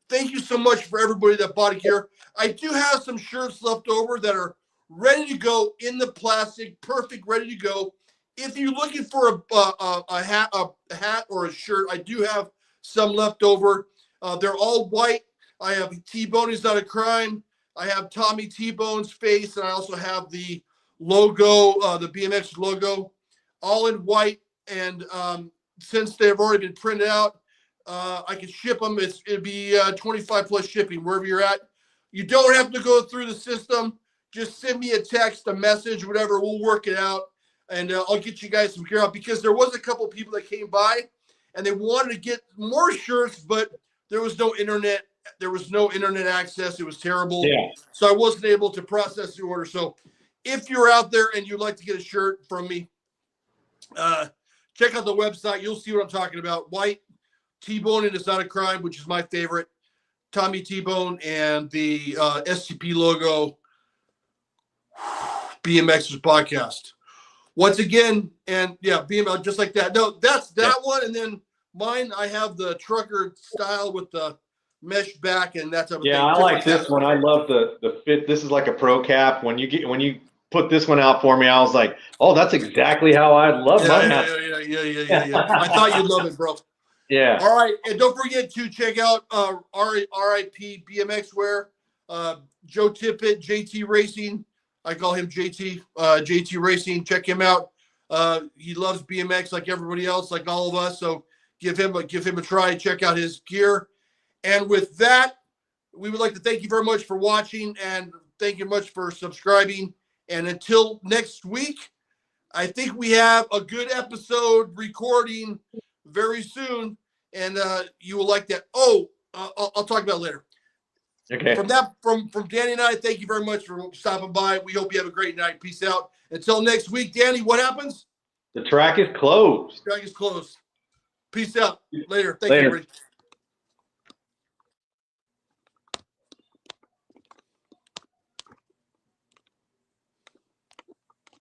Thank you so much for everybody that bought it here. I do have some shirts left over that are ready to go in the plastic, perfect, ready to go. If you're looking for a hat or a shirt, I do have some left over. They're all white. I have T-Bone is not a crime. I have Tommy T-Bone's face, and I also have the logo, the BMX logo, all in white. And since they've already been printed out, I can ship them. It'd be 25 plus shipping wherever you're at. You don't have to go through the system. Just send me a text, a message, whatever. We'll work it out, and I'll get you guys some gear out, because there was a couple of people that came by and they wanted to get more shirts, but there was no internet. There was no internet access. It was terrible. Yeah. So I wasn't able to process the order. So if you're out there and you'd like to get a shirt from me, check out the website. You'll see what I'm talking about. White T-Bone and It's Not a Crime, which is my favorite. Tommy T-Bone and the SCP logo. BMX's podcast. Once again, and yeah, BMX just like that. No, that's that one, and then Mine, I have the trucker style with the mesh back, and that's a Yeah, I like this one. I love the fit. This is like a pro cap. When you put this one out for me, I was like, oh, that's exactly how I love my hat. Yeah. I thought you'd love it, bro. Yeah. All right, and don't forget to check out RIP BMX Wear, Joe Tippett, JT Racing. I call him JT. JT Racing. Check him out. He loves BMX like everybody else, like all of us. So give him a try. Check out his gear. And with that, we would like to thank you very much for watching, and thank you much for subscribing. And until next week, I think we have a good episode recording very soon, and you will like that. Oh, I'll talk about it later. Okay. From Danny and I, thank you very much for stopping by. We hope you have a great night. Peace out. Until next week, Danny, what happens? The track is closed. The track is closed. Peace out. Later. Thank you, everybody.